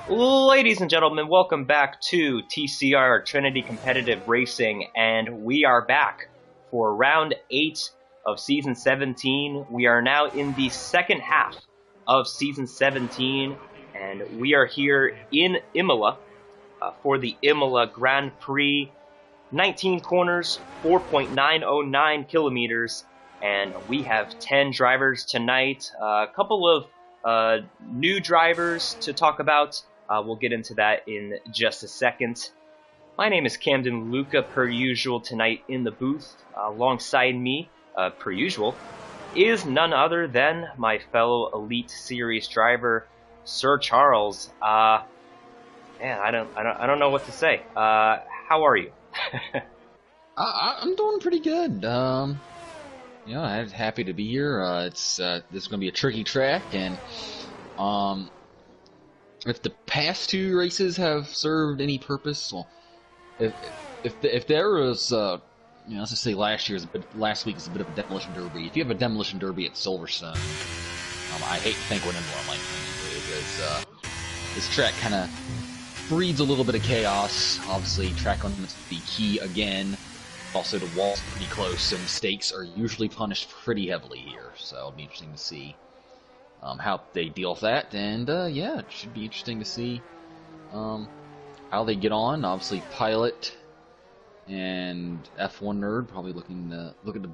Ladies and gentlemen, welcome back to TCR, Trinity Competitive Racing, and we are back for round 8 of Season 17. We are now in the second half of Season 17, and we are here in Imola for the Imola Grand Prix. 19 corners, 4.909 kilometers, and we have 10 drivers tonight. A couple of new drivers to talk about. We'll get into that in just a second. My name is Camden Luca, per usual, tonight in the booth. Alongside me, per usual, is none other than my fellow Elite Series driver, Sir Charles. Man, I don't know what to say. How are you? I'm doing pretty good. I'm happy to be here. This is going to be a tricky track, and if the past two races have served any purpose, well, if there was, let's just say last week is a bit of a demolition derby. If you have a demolition derby at Silverstone, I hate to think what Imola might be, because this track kind of breeds a little bit of chaos. Obviously, track limits would be key again. Also, the wall's pretty close, so mistakes are usually punished pretty heavily here. So it'll be interesting to see how they deal with that. And yeah, it should be interesting to see how they get on. Obviously, Pilot and F1 Nerd probably looking to look at the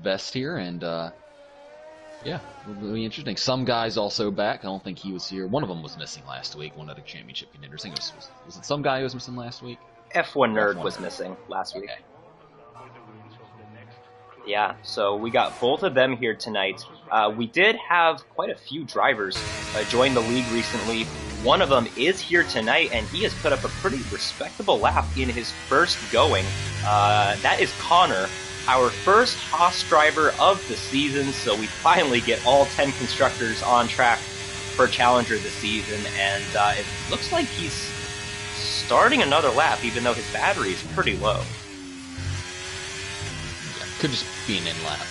best here, and yeah, it'll be interesting. Some guys also back. I don't think he was here. One of them was missing last week. One of the championship contenders. I think was it some guy who was missing last week? F1 Nerd was missing last week. Okay. Yeah, so we got both of them here tonight. We did have quite a few drivers join the league recently. One of them is here tonight, and he has put up a pretty respectable lap in his first going. That is Connor, our first Haas driver of the season, so we finally get all 10 constructors on track for Challenger this season, and it looks like he's starting another lap, even though his battery is pretty low. Could just be an in lap.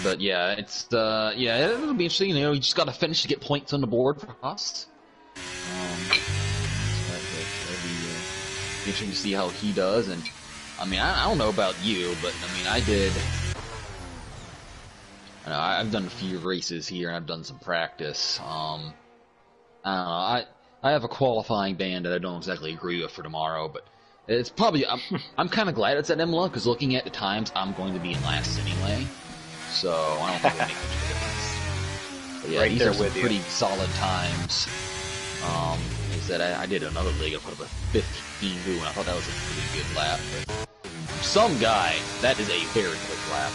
But yeah, it'll be interesting. You just got to finish to get points on the board for Haas. That'll be interesting to see how he does. And I mean, I don't know about you, but I mean, I've done a few races here, and I've done some practice. I don't know. I have a qualifying band that I don't exactly agree with for tomorrow, but it's probably I'm kind of glad it's at Imola, because looking at the times, I'm going to be in last anyway, so I don't think it'll make much of a difference. But yeah, Right these there are some with you. pretty solid times. Like I said, I did another league. I put up a 15 2, and I thought that was a pretty good lap. But some guy, that is a very quick lap.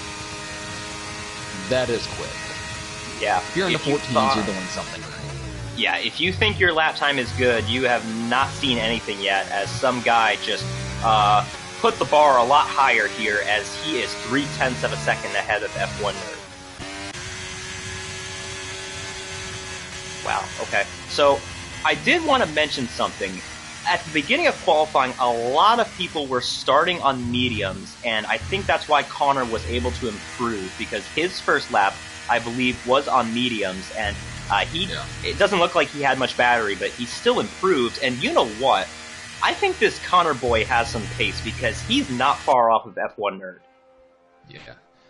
That is quick. Yeah. If you're in the 14s, you're doing something right. Yeah, if you think your lap time is good, you have not seen anything yet, as some guy just put the bar a lot higher here, as he is 0.3 of a second ahead of F1 Nerd. Wow, okay. So, I did want to mention something. At the beginning of qualifying, a lot of people were starting on mediums, and I think that's why Connor was able to improve, because his first lap, I believe, was on mediums, and it doesn't look like he had much battery, but he still improved. And you know what? I think this Connor boy has some pace, because he's not far off of F1 Nerd. Yeah.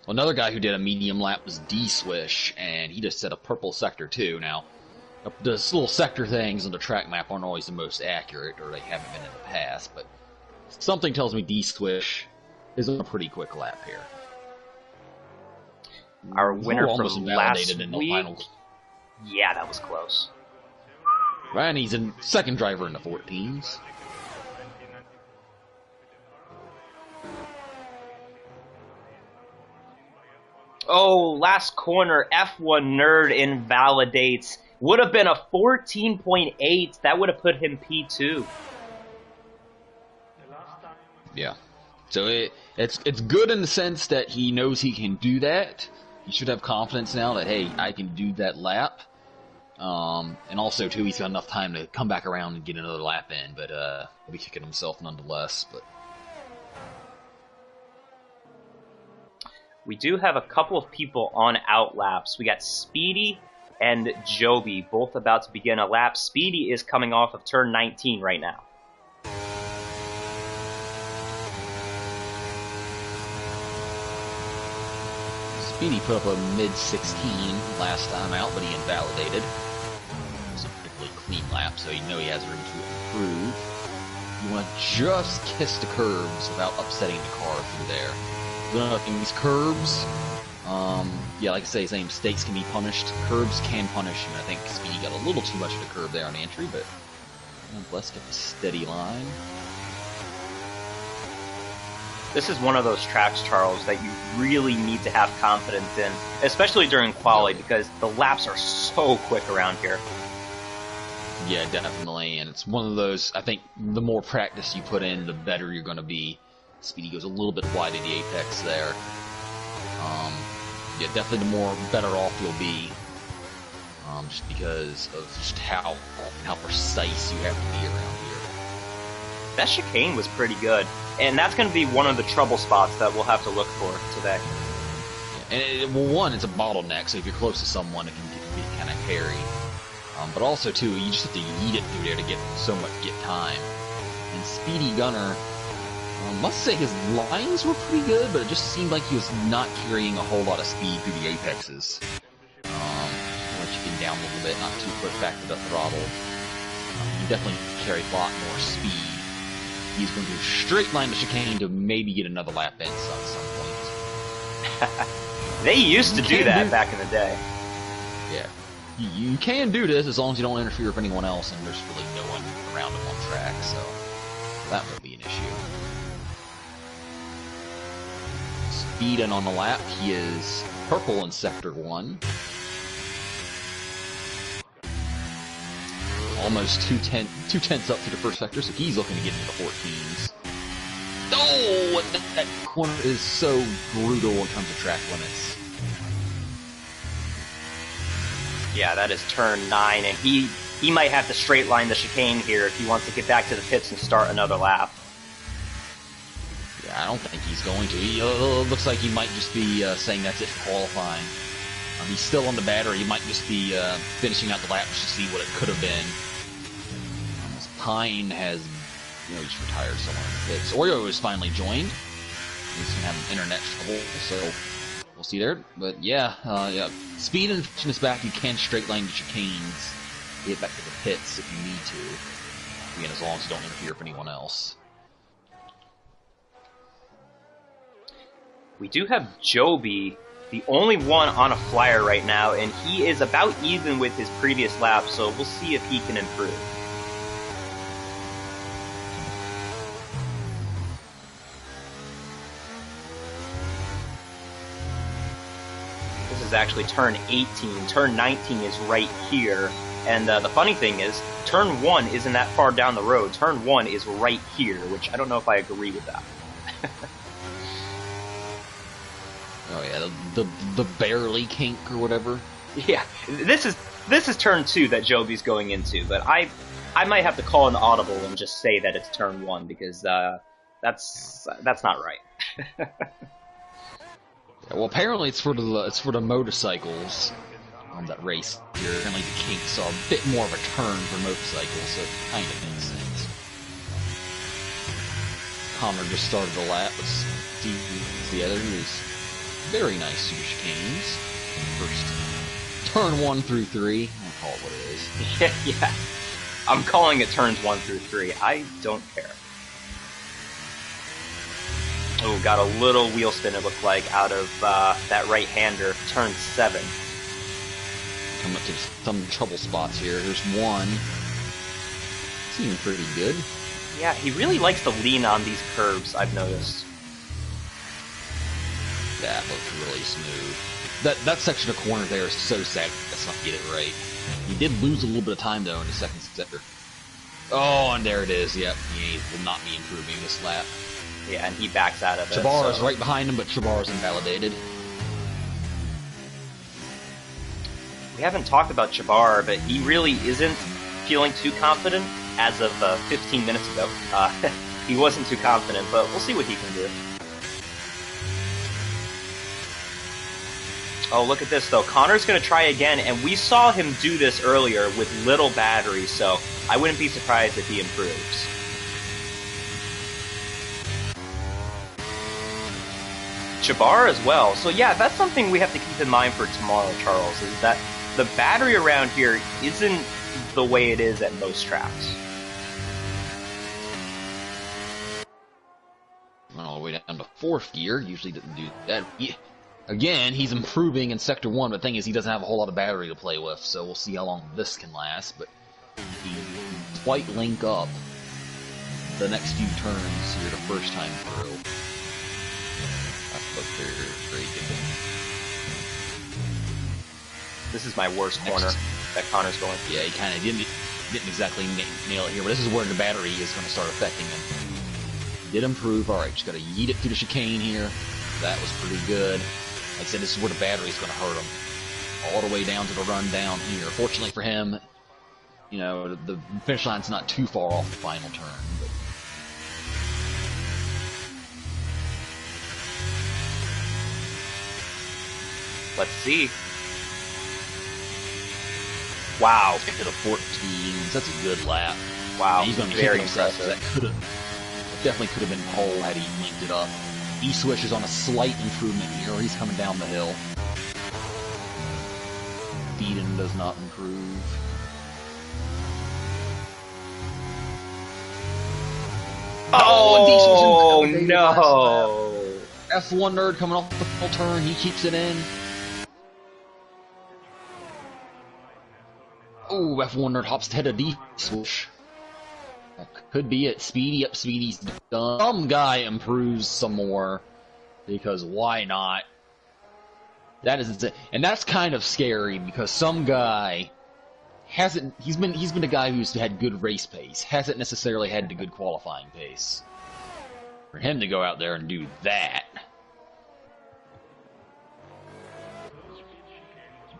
Well, another guy who did a medium lap was D-Swish, and he just set a purple sector too. Now, the little sector things on the track map aren't always the most accurate, or they haven't been in the past, but something tells me D-Swish is on a pretty quick lap here. Our winner from last in the week... final. Yeah, that was close. Right, and he's a second driver in the 14s. Oh, last corner, F1 Nerd invalidates. Would have been a 14.8. That would have put him P2. Yeah. So it's good in the sense that he knows he can do that. He should have confidence now that, hey, I can do that lap. And also, too, he's got enough time to come back around and get another lap in, but he'll be kicking himself nonetheless. But We do have a couple of people on out laps. We got Speedy and Joby, both about to begin a lap. Speedy is coming off of turn 19 right now. Speedy put up a mid-16 last time out, but he invalidated. It was a particularly clean lap, so you know he has room to improve. You want to just kiss the curbs without upsetting the car through there. In these curbs, yeah, like I say, same mistakes can be punished. Curbs can punish, and I think Speedy got a little too much of the curb there on the entry, but let's get the steady line. This is one of those tracks, Charles, that you really need to have confidence in, especially during quali, because the laps are so quick around here. Yeah, definitely, and it's one of those, I think the more practice you put in, the better you're going to be. Speedy goes a little bit wide at the apex there. Yeah, definitely the more better off you'll be, just because of just how precise you have to be around here. That chicane was pretty good, and that's going to be one of the trouble spots that we'll have to look for today. Yeah, and well, one, it's a bottleneck, so if you're close to someone, it can be kind of hairy. But also, too, you just have to yeet it through there to get so much time. And Speedy Gunner, I must say his lines were pretty good, but it just seemed like he was not carrying a whole lot of speed through the apexes. Let you get down a little bit, not too push back to the throttle. You definitely carry a lot more speed. He's going to straight line the chicane to maybe get another lap in at some point. They used to do that back in the day. Yeah. You can do this as long as you don't interfere with anyone else, and there's really no one around him on track, so that won't be an issue. Speed in on the lap, he is purple in Sector 1. Almost two tenths up to the first sector, so he's looking to get into the 14s. Oh, and that corner is so brutal when it comes to track limits. Yeah, that is turn 9, and he might have to straight line the chicane here if he wants to get back to the pits and start another lap. Yeah, I don't think he's going to. He looks like he might just be saying that's it for qualifying. He's still on the battery. He might just be finishing out the lap just to see what it could have been. Pine has, just retired somewhere in the pits. Oreo is finally joined. He's gonna have internet trouble, so we'll see there. But yeah, speed and fitness back. You can straight line the chicanes to get back to the pits if you need to. Again, as long as you don't interfere with anyone else. We do have Joby, the only one on a flyer right now, and he is about even with his previous lap, so we'll see if he can improve. This is actually turn 18. Turn 19 is right here. And the funny thing is, turn 1 isn't that far down the road. Turn 1 is right here, which I don't know if I agree with that. Oh yeah, the barely kink or whatever. Yeah, this is turn 2 that Joby's going into, but I might have to call an audible and just say that it's turn 1 because that's not right. Yeah, well, apparently it's for the motorcycles that race here. Apparently the kinks are a bit more of a turn for motorcycles, so it kind of makes sense. Connor just started the lap. Let's see who's the other. Who's very nice super chicanes. First turn 1 through 3. I'll call it what it is. Yeah. I'm calling it turns 1 through 3. I don't care. Oh, got a little wheel spin, it looked like, out of that right-hander. Turn 7. Coming up to some trouble spots here. Here's one. Seeming pretty good. Yeah, he really likes to lean on these curves, I've noticed. That looked really smooth. That section of corner there is so sad. Let's not get it right. He did lose a little bit of time, though, in the second sector. Oh, and there it is. Yep, he will not be improving this lap. Yeah, and he backs out of it. Chabar is right behind him, but Chabar is invalidated. We haven't talked about Chabar, but he really isn't feeling too confident as of 15 minutes ago. He wasn't too confident, but we'll see what he can do. Oh, look at this, though. Connor's going to try again, and we saw him do this earlier with little batteries, so I wouldn't be surprised if he improves. Jabbar as well. So yeah, that's something we have to keep in mind for tomorrow, Charles, is that the battery around here isn't the way it is at most tracks. All the way down to 4th gear. Usually doesn't do that. Again, he's improving in Sector 1, but the thing is he doesn't have a whole lot of battery to play with, so we'll see how long this can last, but he quite link up the next few turns here the first time through. That's what they're very good. This is my worst corner that Connor's going. Yeah, he kind of didn't exactly nail it here, but this is where the battery is going to start affecting him. Did improve. All right, just got to yeet it through the chicane here. That was pretty good. Like I said, this is where the battery is going to hurt him. All the way down to the run down here. Fortunately for him, you know, the finish line's not too far off the final turn. But let's see. Wow. To the 14s. That's a good lap. Wow. And he's going to be very kicking himself. impressive. That definitely could have been pole had he linked it up. E-Swish is on a slight improvement here. He's coming down the hill. Feeden does not improve. Oh, no. F1 Nerd coming off the full turn. He keeps it in. Oh, F1 Nerd hops ahead of D-Swish. That could be it. Speedy up, Speedy's done. Some guy improves some more, because why not? That is it. And that's kind of scary, because some guy hasn't, he's been a guy who's had good race pace, hasn't necessarily had the good qualifying pace. For him to go out there and do that.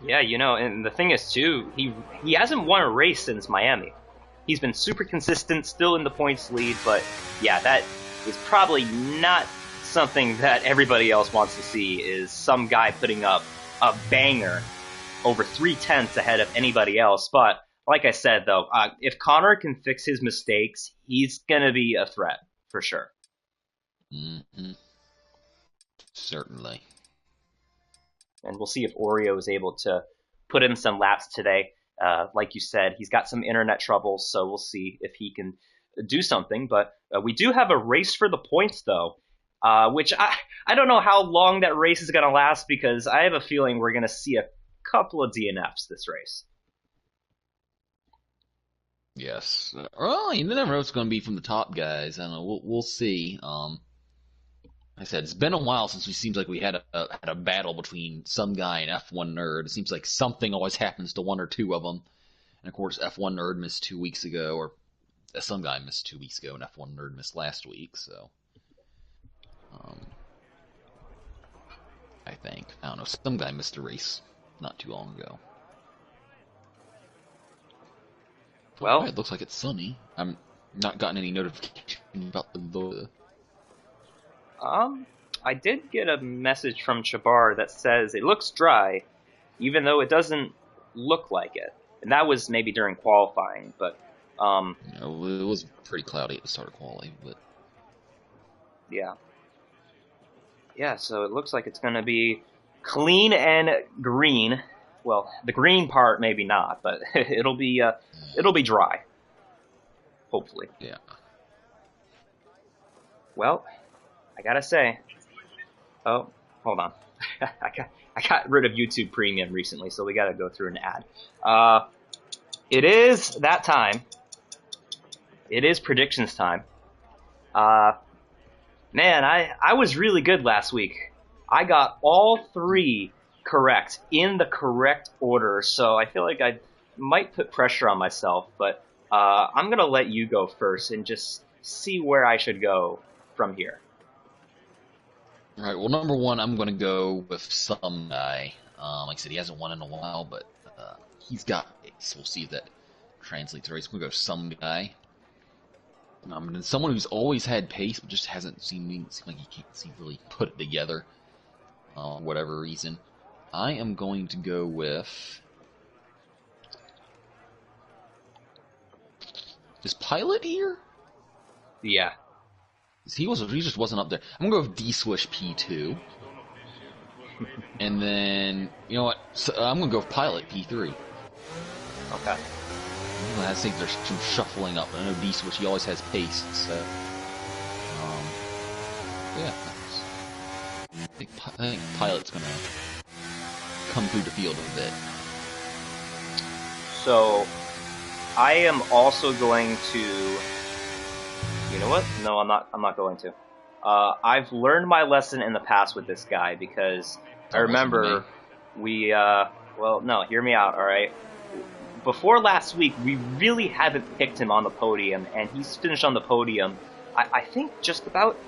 Yeah, you know, and the thing is, too, he hasn't won a race since Miami. He's been super consistent, still in the points lead, but yeah, that is probably not something that everybody else wants to see, is some guy putting up a banger over 3/10 ahead of anybody else. But like I said, though, if Connor can fix his mistakes, he's going to be a threat, for sure. Mm-hmm. Certainly. And we'll see if Oreo is able to put in some laps today. Like you said, he's got some internet troubles, so we'll see if he can do something. But we do have a race for the points, though, which I don't know how long that race is going to last, because I have a feeling we're going to see a couple of DNFs this race. Yes. Well, you never know what's going to be from the top guys. I don't know. We'll see. Like I said, it's been a while since it seems like we had a battle between some guy and F1 Nerd. It seems like something always happens to one or two of them. And of course, F1 Nerd missed 2 weeks ago, or some guy missed 2 weeks ago, and F1 Nerd missed last week. So, I think, I don't know, some guy missed a race not too long ago. Well, it looks like it's sunny. I'm not gotten any notification about the. I did get a message from Chabar that says it looks dry, even though it doesn't look like it. And that was maybe during qualifying, but You know, it was pretty cloudy at the start of qualifying, but yeah. Yeah, so it looks like it's going to be clean and green. Well, the green part maybe not, but it'll be dry. Hopefully. yeah. Well, I gotta say. Oh, hold on. I got rid of YouTube Premium recently, so we gotta go through an ad. It is that time. It is predictions time. Man, I was really good last week. I got all 3 correct in the correct order, so I feel like I might put pressure on myself, but I'm gonna let you go first and just see where I should go from here. All right. Well, number one, I'm going to go with some guy. Like I said, he hasn't won in a while, but he's got it. So we'll see if that translates right. So we're going to go some guy. And someone who's always had pace, but just hasn't seem like he can't really put it together, whatever reason. I am going to go with... Is Pilot here? Yeah. He just wasn't up there. I'm gonna go with D-Swish P2. And then, you know what? So, I'm gonna go with Pilot P3. Okay. I think there's some shuffling up. I know D-Swish, he always has pace, so... yeah. I think Pilot's gonna come through the field a bit. So, I am also going to... You know what? No, I'm not going to. I've learned my lesson in the past with this guy because I remember well, no, hear me out, alright? Before last week, we really haven't picked him on the podium, and he's finished on the podium, I think just about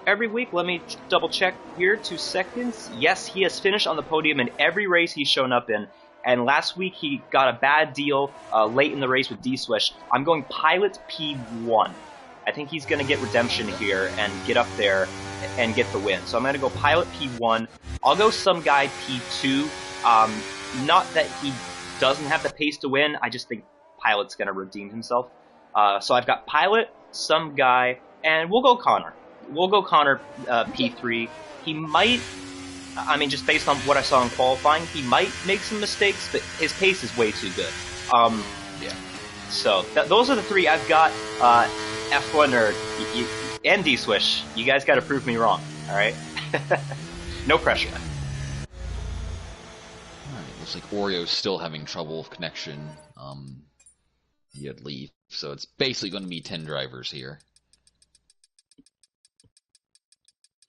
every week. Let me double check here, 2 seconds. Yes, he has finished on the podium in every race he's shown up in, and last week he got a bad deal late in the race with D-Swish. I'm going Pilot P1. I think he's going to get redemption here and get up there and get the win. So I'm going to go Pilot P1. I'll go some guy P2. Not that he doesn't have the pace to win. I just think Pilot's going to redeem himself. So I've got Pilot, some guy, and we'll go Connor. We'll go Connor P3. He might, I mean, just based on what I saw in qualifying, he might make some mistakes, but his pace is way too good. Yeah. So those are the 3 I've got. F1 Nerd and D-Swish, you guys got to prove me wrong, alright? No pressure. Alright, looks like Oreo's still having trouble with connection. He had leave, so it's basically going to be 10 drivers here.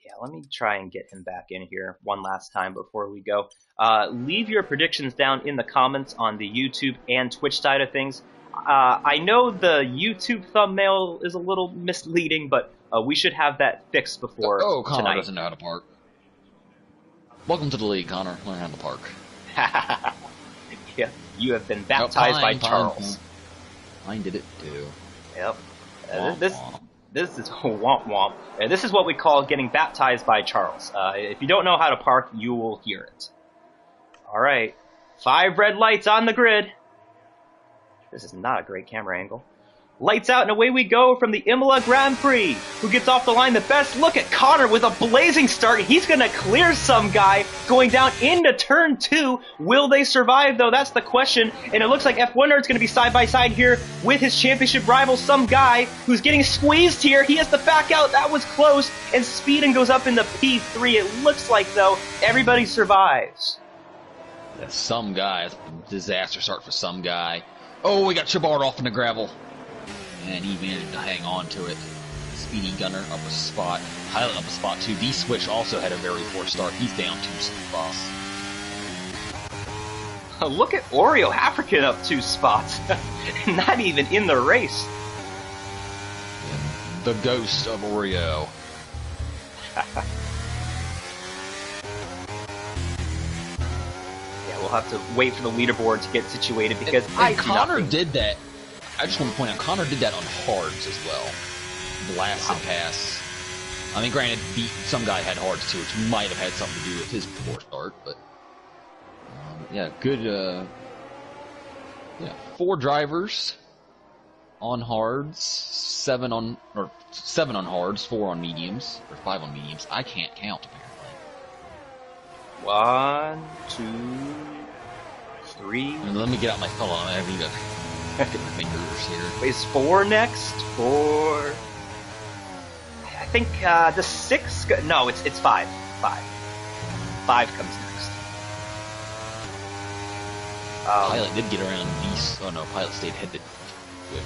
Yeah, let me try and get him back in here one last time before we go. Leave your predictions down in the comments on the YouTube and Twitch side of things. I know the YouTube thumbnail is a little misleading, but we should have that fixed before Connor tonight. doesn't know how to park. Welcome to the league, Connor. Learn how to park. Yeah, you have been baptized by Charles. Mine did it too. Yep. Womp womp. This is womp womp. This is what we call getting baptized by Charles. If you don't know how to park, you will hear it. All right, 5 red lights on the grid. This is not a great camera angle. Lights out and away we go from the Imola Grand Prix. Who gets off the line the best? Look at Connor with a blazing start. He's going to clear some guy going down into turn 2. Will they survive, though? That's the question. And it looks like F1 Nerd's going to be side by side here with his championship rival, some guy who's getting squeezed here. He has to back out. That was close. And Speedin goes up into P3. It looks like, though, everybody survives. That's some guy. It's a disaster start for some guy. Oh, we got Chabar off in the gravel. And he managed to hang on to it. Speedy Gunner up a spot. Pilot up a spot too. D-Swish also had a very poor start. He's down 2 spots. Look at Oreo African up 2 spots. Not even in the race. And the ghost of Oreo. We'll have to wait for the leaderboard to get situated because Connor did that. I just want to point out, Connor did that on hards as well. Blast and pass. I mean, granted, some guy had hards too, which might have had something to do with his poor start, but yeah, good. Yeah, 4 drivers on hards, 7 on hards, 4 on mediums, or 5 on mediums. I can't count apparently. 1, 2, 3. Let me get out my phone. I haven't even get my fingers here. Is 4 next? 4. I think the 6. No, it's 5. 5 comes next. Pilot did get around these. Oh no, Pilot stayed headed. Good.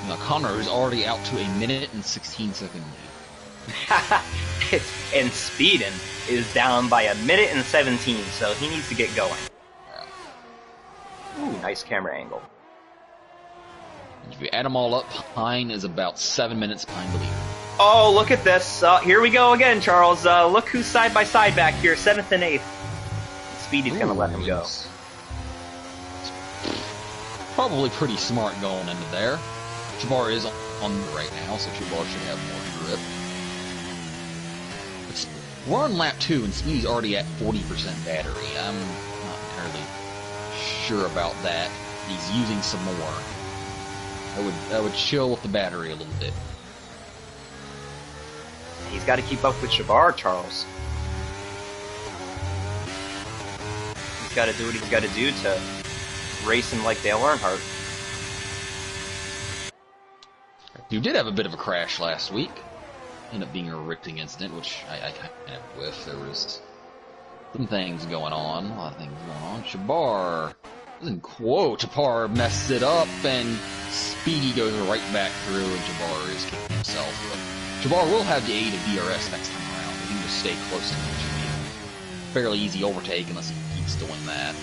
Now Connor is already out to a minute and 16 second lead. And Speedin is down by a minute and 17, so he needs to get going. Ooh, nice camera angle. And if you add them all up, Pine is about 7 minutes behind the leader. Oh, look at this. Here we go again, Charles. Look who's side by side back here, 7th and 8th. Speedy's going to let him go. It's probably pretty smart going into there. Chabar is on right now, so Chabar should have more grip. We're on lap 2, and Speedy's already at 40% battery. I'm not entirely sure about that. He's using some more. I would chill with the battery a little bit. He's got to keep up with Jabbar, Charles. He's got to do what he's got to do to race him like Dale Earnhardt. You did have a bit of a crash last week. Ended up being a ripping incident, which I kind of whiffed. There was some things going on, a lot of things going on. Jabbar doesn't quote. Jabbar messes it up, and Speedy goes right back through, and Jabbar is kicking himself. But Jabbar will have the aid of DRS next time around. If he can just stay close to him, it should be a fairly easy overtake unless he keeps doing that.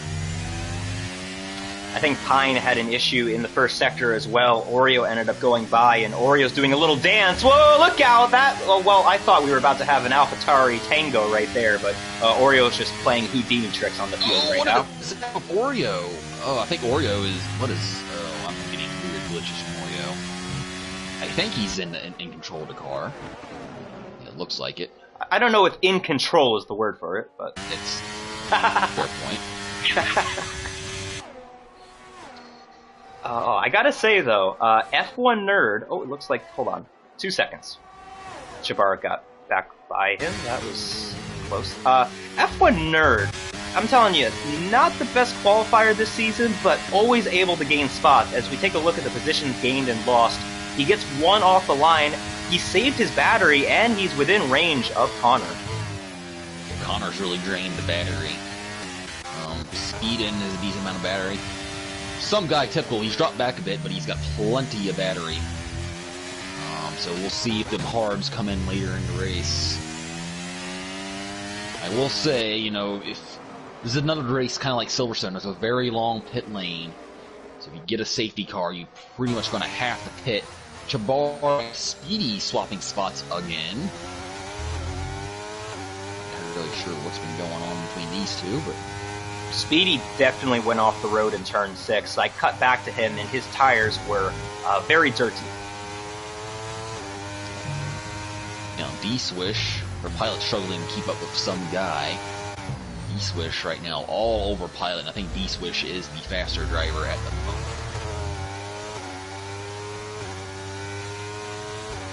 I think Pine had an issue in the first sector as well. Oreo ended up going by, and Oreo's doing a little dance. Whoa, look out! Well, I thought we were about to have an AlphaTauri tango right there, but Oreo's just playing Houdini tricks on the field right now. What is that with Oreo? Oh, I think Oreo is... What is... Oh, I'm getting weird glitches from Oreo. I think he's in control of the car. It looks like it. I don't know if in control is the word for it, but... It's... fair point. I gotta say, though, F1 Nerd... Oh, it looks like... Hold on. 2 seconds. Jabbar got back by him. That was close. F1 Nerd, I'm telling you, not the best qualifier this season, but always able to gain spots. As we take a look at the positions gained and lost, he gets one off the line, he saved his battery, and he's within range of Connor. Connor's really drained the battery. Speedin is a decent amount of battery. Some guy typical, he's dropped back a bit, but he's got plenty of battery. So we'll see if the hards come in later in the race. I will say, you know, if this is another race kind of like Silverstone, there's a very long pit lane. So if you get a safety car, you're pretty much going to have to pit. Jabbar, Speedy swapping spots again. Not really sure what's been going on between these two, but... Speedy definitely went off the road in turn 6. I cut back to him, and his tires were very dirty. You know, D-Swish, her pilot's struggling to keep up with some guy. D-Swish right now all over pilot, and I think D-Swish is the faster driver at the moment.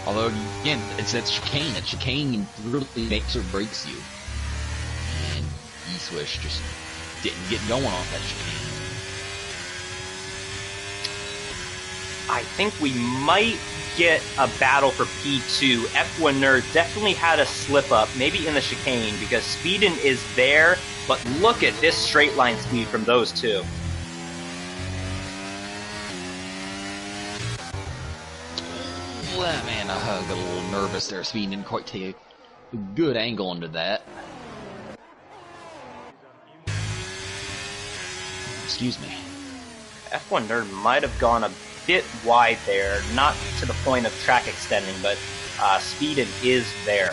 Although, again, it's that chicane. That chicane really makes or breaks you. And D-Swish just didn't get going off that chicane. I think we might get a battle for P2. F1 Nerd definitely had a slip up, maybe in the chicane, because Speedin is there, but look at this straight line speed from those two. Well, man, I got a little nervous there. Speedin didn't quite take a good angle into that. Excuse me. F1 Nerd might have gone a bit wide there, not to the point of track extending, but Speedin is there.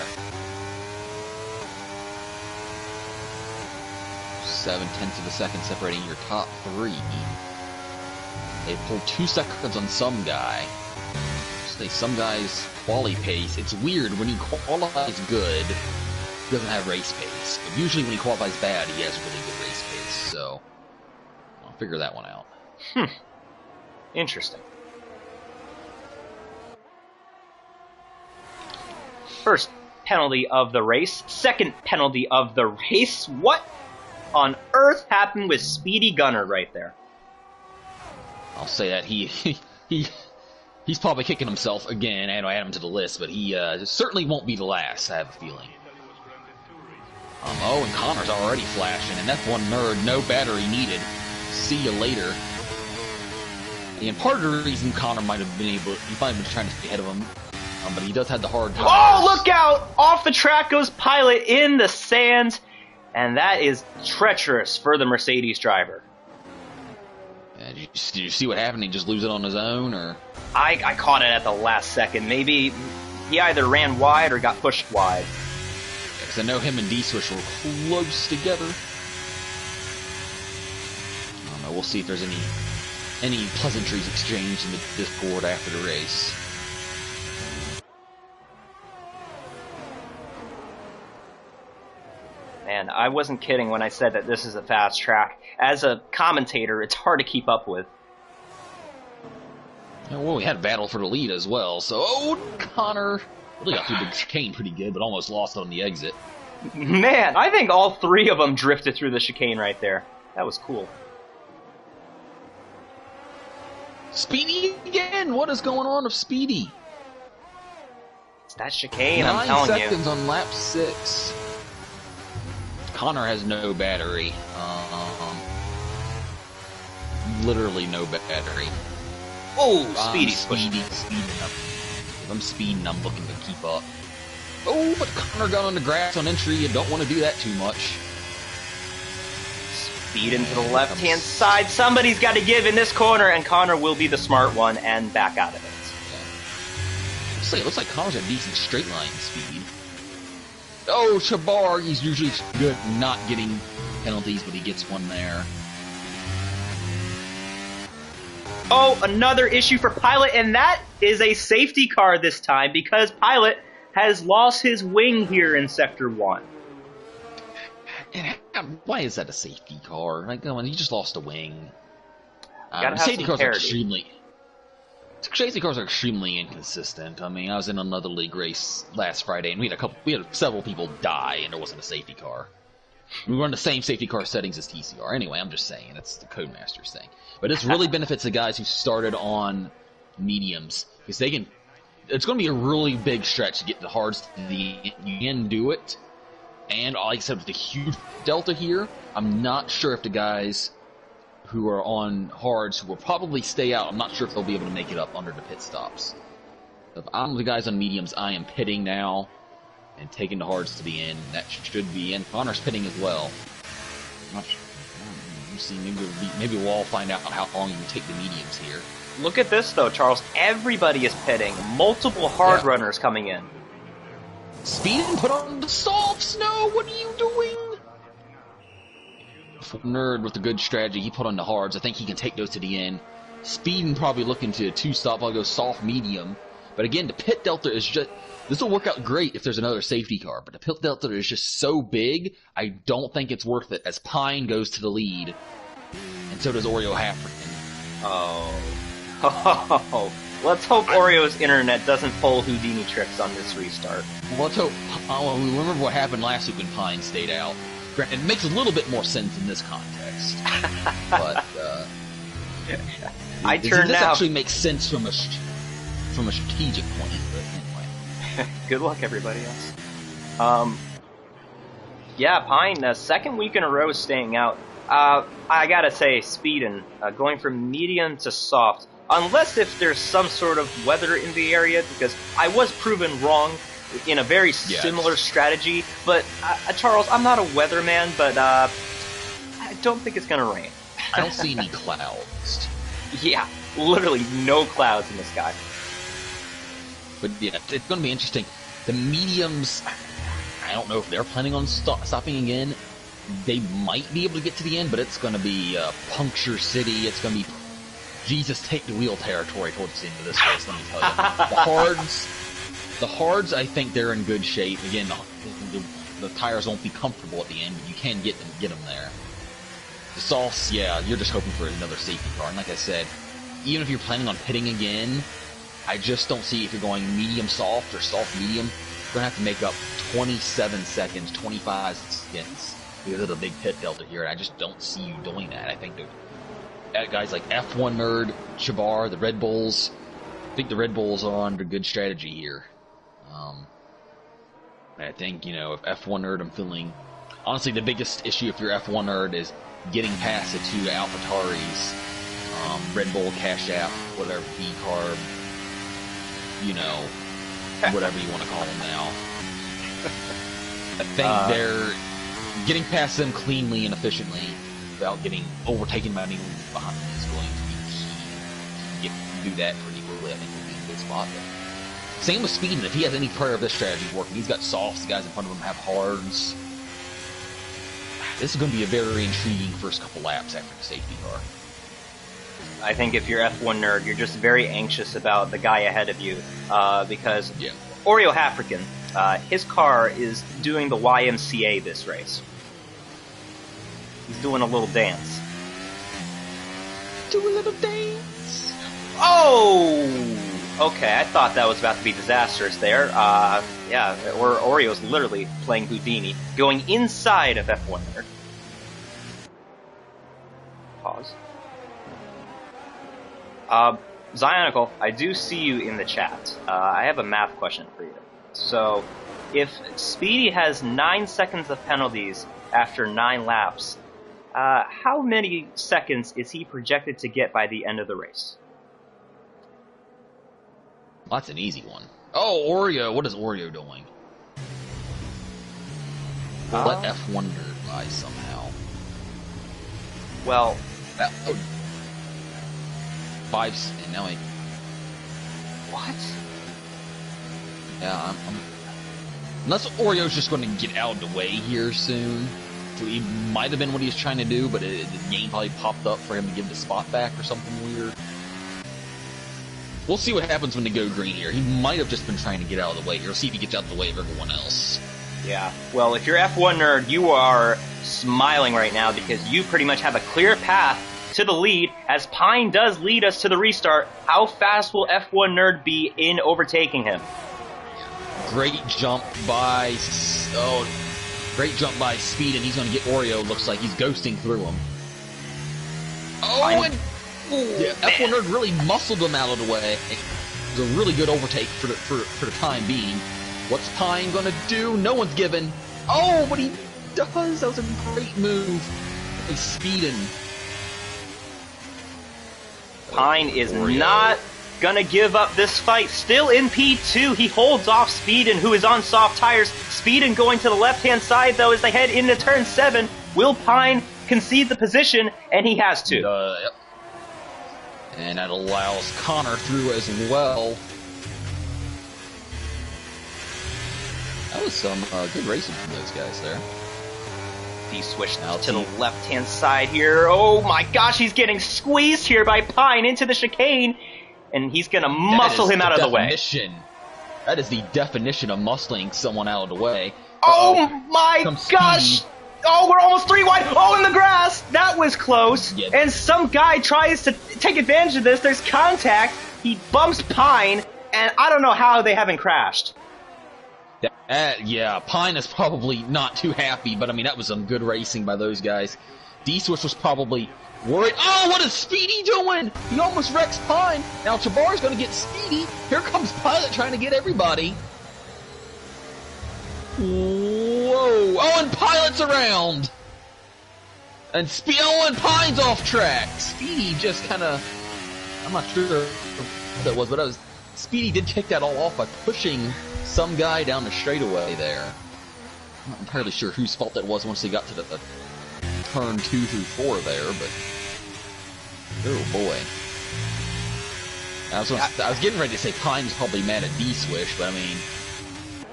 0.7 of a second separating your top 3. They pulled 2 seconds on some guy. Say some guy's quali pace. It's weird when he qualifies good, he doesn't have race pace. But usually when he qualifies bad, he has really good race pace. So I'll figure that one out. Interesting. First penalty of the race. Second penalty of the race. What on earth happened with Speedy Gunner right there? I'll say that he's probably kicking himself again. I add him to the list, but he certainly won't be the last, I have a feeling. Oh, and Connor's already flashing, and F1 Nerd, no battery needed. See you later. And part of the reason Connor might have been trying to stay ahead of him, but he does have the hard tires. Oh, look out! Off the track goes Pilot in the sands, and that is treacherous for the Mercedes driver. Did you see what happened? He just lose it on his own, or? I caught it at the last second. Maybe he either ran wide or got pushed wide. Because I know him and D-Swish were close together. I don't know. We'll see if there's any pleasantries exchanged in the Discord after the race. I wasn't kidding when I said that this is a fast track. As a commentator, it's hard to keep up with. Well, we had a battle for the lead as well, so... Oh, Connor really got through the chicane pretty good, but almost lost on the exit. Man, I think all three of them drifted through the chicane right there. That was cool. Speedy again! What is going on with Speedy? It's that chicane, I'm telling you. 9 seconds on lap 6. Connor has no battery. Literally no battery. Oh, Speedy. Speeding up. If I'm speeding, I'm looking to keep up. Oh, but Connor got on the grass on entry. You don't want to do that too much. Speed into the left-hand side. Somebody's got to give in this corner, and Connor will be the smart one and back out of it. It looks like Connor's got decent straight line speed. Oh, Chabar, he's usually good at not getting penalties, but he gets one there. Oh, another issue for Pilot, and that is a safety car this time because Pilot has lost his wing here in Sector 1. Why is that a safety car? Like, come on, he just lost a wing. Safety cars are Safety cars are extremely inconsistent. I mean, I was in another league race last Friday, and we had several people die, and there wasn't a safety car. We run the same safety car settings as TCR. Anyway, I'm just saying, that's the Codemasters thing. But this really benefits the guys who started on mediums, because they can. It's going to be a really big stretch to get the hards to the end. You can do it, and like I said, with the huge delta here, I'm not sure if the guys who are on hards who will probably stay out, I'm not sure if they'll be able to make it up under the pit stops. If I'm the guys on mediums, I am pitting now and taking the hards to the end. That should be in. Connor's pitting as well. I'm not sure. We'll see. Maybe we'll all find out how long you can take the mediums here. Look at this, though, Charles. Everybody is pitting. Multiple hard runners coming in. Speed and put on the softs. No, what are you doing? Nerd with a good strategy. He put on the hards. I think he can take those to the end. Speed and probably looking to a 2-stop. I'll go soft medium. But again, the pit delta is just... This will work out great if there's another safety car, but the pit delta is just so big, I don't think it's worth it, as Pine goes to the lead, and so does Oreo Hafrican. Oh. Let's hope Oreo's internet doesn't pull Houdini tricks on this restart. Well, let's hope... we remember what happened last week when Pine stayed out. It makes a little bit more sense in this context, but... This actually makes sense from a strategic point, but anyway. Good luck, everybody else. Yeah, Pine, second week in a row staying out. I gotta say, Speedin', going from medium to soft, unless if there's some sort of weather in the area, because I was proven wrong in a very similar strategy, but Charles, I'm not a weatherman, but I don't think it's gonna rain. I don't see any clouds. Yeah, literally no clouds in the sky. But yeah, it's going to be interesting. The mediums, I don't know if they're planning on stopping again. They might be able to get to the end, but it's going to be puncture city. It's going to be Jesus take the wheel territory towards the end of this race, let me tell you. The hards, I think they're in good shape. Again, the tires won't be comfortable at the end, but you can get them there. The softs, yeah, you're just hoping for another safety car. And like I said, even if you're planning on pitting again, I just don't see if you're going medium soft or soft medium, you're going to have to make up 27 seconds, 25 seconds because of the big pit delta here, and I just don't see you doing that. I think guys like F1 Nerd, Chabar, the Red Bulls, I think the Red Bulls are under good strategy here. I think, if F1 Nerd, I'm feeling... Honestly, the biggest issue if you're F1 Nerd is getting past the two AlphaTauris, Red Bull, Cash App, whatever, B-Carb, whatever you want to call them now. I think they're getting past them cleanly and efficiently without getting overtaken by anyone behind them is going to be key. Do that pretty quickly, I think would be a good spot there. Same with Speedman. If he has any prayer of this strategy working, he's got softs, the guys in front of him have hards. This is going to be a very intriguing first couple laps after the safety car. I think if you're F1 Nerd, you're just very anxious about the guy ahead of you, because Oreo Hafrican, his car is doing the YMCA this race. He's doing a little dance. Do a little dance. Oh! Okay, I thought that was about to be disastrous there. Yeah, Oreo's literally playing Houdini, going inside of F1 Nerd. Pause. Zionical, I do see you in the chat. I have a math question for you. So, if Speedy has 9 seconds of penalties after 9 laps, how many seconds is he projected to get by the end of the race? Well, that's an easy one. Oh, Oreo. What is Oreo doing? Let F1 Nerd by somehow. Well... That, oh, 5... And now he... What? Yeah, unless Oreo's just going to get out of the way here soon. So he might have been what he was trying to do, but the game probably popped up for him to give the spot back or something weird. We'll see what happens when they go green here. He might have just been trying to get out of the way here. See if he gets out of the way of everyone else. Yeah. Well, if you're F1 Nerd, you are smiling right now because you pretty much have a clear path to the lead, as Pine does lead us to the restart. How fast will F1 Nerd be in overtaking him? Great jump by... Oh, great jump by Speed, and he's going to get Oreo. Looks like he's ghosting through him. Oh, Pine. and... Yeah, F1 Nerd really muscled him out of the way. It was a really good overtake for the time being. What's Pine gonna do? No one's given. Oh, but he does. That was a great move. He's speeding. Pine is not gonna give up this fight. Still in P2, he holds off Speedin, who is on soft tires. Speedin going to the left-hand side, though, as they head into turn 7. Will Pine concede the position? And he has to. Yep. And that allows Connor through as well. That was some good racing from those guys there. He switched now to the left-hand side here. Oh my gosh, he's getting squeezed here by Pine into the chicane. And he's going to muscle him out of the way. That is the definition of muscling someone out of the way. Oh my gosh! Oh, we're almost 3 wide. Oh, in the grass. That was close. Yeah. And some guy tries to take advantage of this. There's contact. He bumps Pine, and I don't know how they haven't crashed. Yeah, Pine is probably not too happy, but I mean, that was some good racing by those guys. D-Swish was probably worried. Oh, what is Speedy doing? He almost wrecks Pine. Now Chabar's going to get Speedy. Here comes Pilot trying to get everybody. Whoa! Oh, and Pilot's around! And and Pine's off track! Speedy just kind of... I'm not sure what that was, but Speedy did kick that all off by pushing some guy down the straightaway there. I'm not entirely sure whose fault that was once they got to the turn 2 through 4 there, but... Oh, boy. I was getting ready to say Pine's probably mad at D-Swish, but I mean...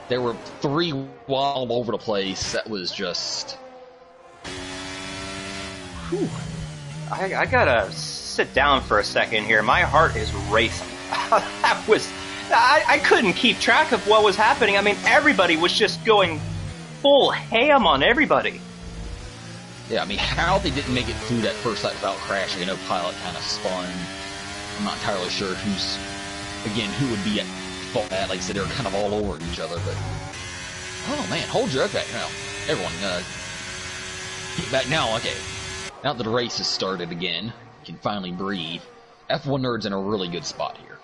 There were 3 all over the place. That was just... Whew. I gotta sit down for a second here. My heart is racing. That was... I couldn't keep track of what was happening. I mean, everybody was just going full ham on everybody. Yeah, I mean, how they didn't make it through that first lap without crashing. I know Pilot kind of spun. I'm not entirely sure who would be at fault at. Like I said, they were kind of all over each other, but... Oh, man, hold your... Okay, now, everyone, get back now, okay. Now that the race has started again, you can finally breathe. F1 Nerd's in a really good spot here.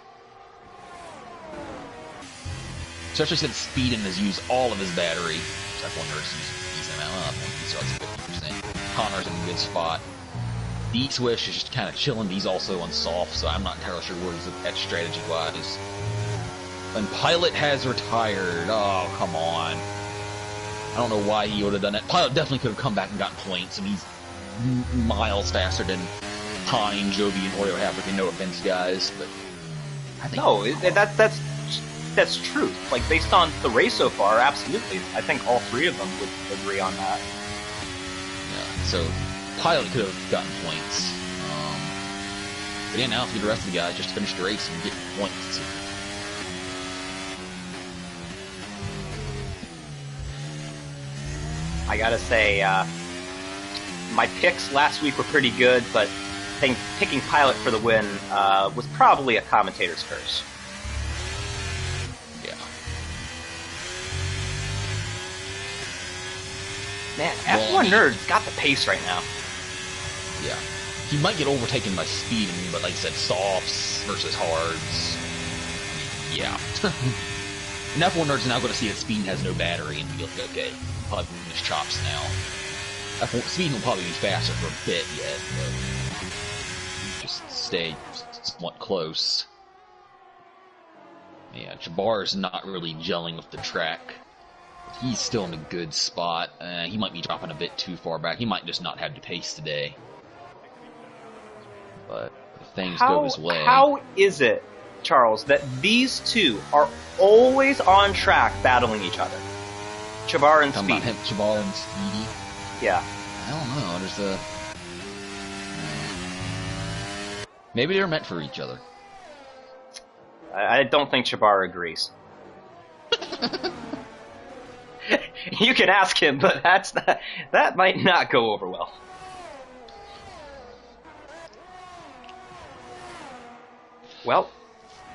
Especially since Speedin has used all of his battery. F1 Nerd's used a decent amount. He starts at 50%. Connor's in a good spot. D-Swish is just kind of chilling. He's also on soft, so I'm not entirely sure where he's at strategy-wise. And Pilot has retired. Oh, come on. I don't know why he would have done that. Pilot definitely could have come back and gotten points, and he's miles faster than Pine, Jovi, and Oreo have. No offense, guys, but I think... No, that's true. Like, based on the race so far, absolutely. I think all 3 of them would agree on that. Yeah, so Pilot could have gotten points. But yeah, now for the rest of the guys, just finish the race and get points. I gotta say, my picks last week were pretty good, but I think picking Pilot for the win was probably a commentator's curse. Yeah. Man, F1 Nerd's got the pace right now. Yeah. He might get overtaken by speed, but like I said, softs versus hards. Yeah. And F1 Nerd's now going to see that Speed has no battery and be like, okay, probably moving his chops now. Speed will probably be faster for a bit yet, but just stay somewhat close. Yeah, Jabbar's not really gelling with the track. He's still in a good spot. He might be dropping a bit too far back. He might just not have the pace today. But if things go his way... How is it, Charles, that these two are always on track battling each other? Jabbar and Speedy. Jabbar and Speedy? Yeah. I don't know. There's a... Maybe they're meant for each other. I don't think Jabbar agrees. You can ask him, but that might not go over well. Well,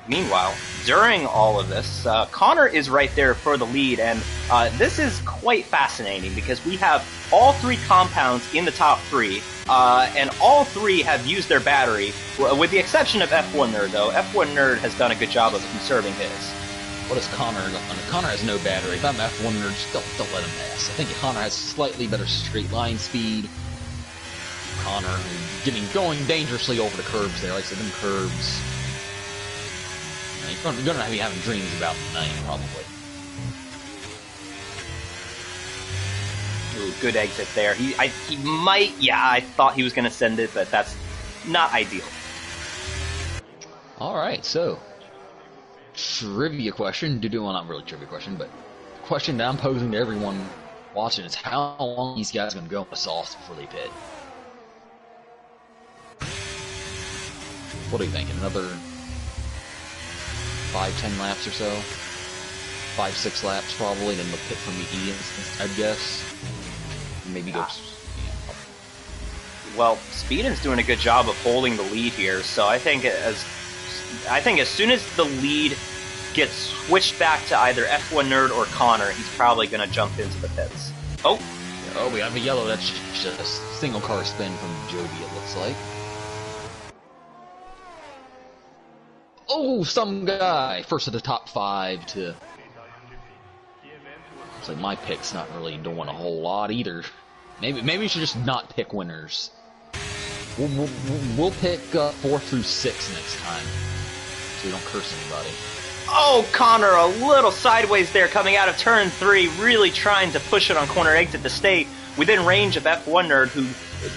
meanwhile, during all of this, Connor is right there for the lead, and this is quite fascinating because we have all three compounds in the top three, and all three have used their battery, with the exception of F1 Nerd, though. F1 Nerd has done a good job of conserving his. What is Connor? Connor has no battery. If I'm F1 Nerd, just don't let him pass. I think Connor has slightly better straight line speed. Connor going dangerously over the curbs there. Like I said, them curbs. You're going to be having dreams about tonight, probably. Ooh, good exit there. He might, yeah, I thought he was going to send it, but that's not ideal. Alright, so, trivia question, well, not really trivia question, but question that I'm posing to everyone watching is how long are these guys going to go on the sauce before they pit? What are you thinking? Another 5-10 laps or so? 5-6 laps probably, then they'll pit for medians, I'd guess. Maybe go... Well, Speedin's doing a good job of holding the lead here, so I think as soon as the lead gets switched back to either F1 Nerd or Connor, he's probably going to jump into the pits. Oh! Oh, we have a yellow. That's just a single car spin from Joby, it looks like. Oh, some guy! First of the top 5 to... Looks like my pick's not really doing a whole lot either. Maybe we should just not pick winners. We'll pick 4 through 6 next time, so we don't curse anybody. Oh, Connor, a little sideways there coming out of turn 3, really trying to push it on corner exit to stay within range of F1 Nerd, who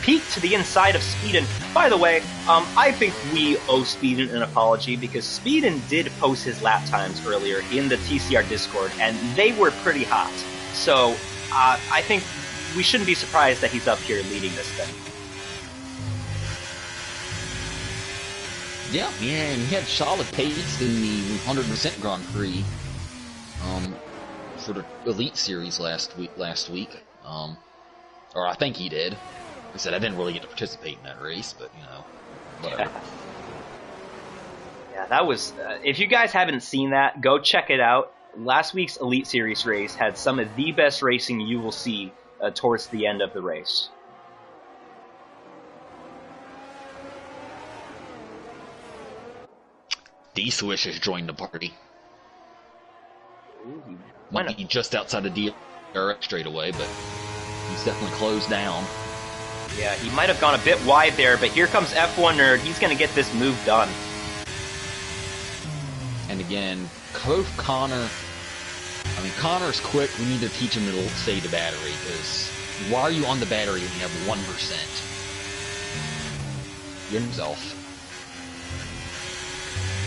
peeked to the inside of Speedin. By the way, I think we owe Speedin an apology, because Speedin did post his lap times earlier in the TCR Discord, and they were pretty hot. So, I think we shouldn't be surprised that he's up here leading this thing. Yeah, and he had solid pace in the 100% Grand Prix for the Elite Series last week. Or I think he did. Like I said, I didn't really get to participate in that race, but, you know, whatever. Yeah, that was... if you guys haven't seen that, go check it out. Last week's Elite Series race had some of the best racing you will see towards the end of the race. D-Swish has joined the party. Ooh, might be just outside of DRX straight away, but he's definitely closed down. Yeah, he might have gone a bit wide there, but here comes F1 Nerd. He's going to get this move done. And again, both Connor... I mean, Connor's quick. We need to teach him to save the battery, because why are you on the battery when you have 1%? You're himself.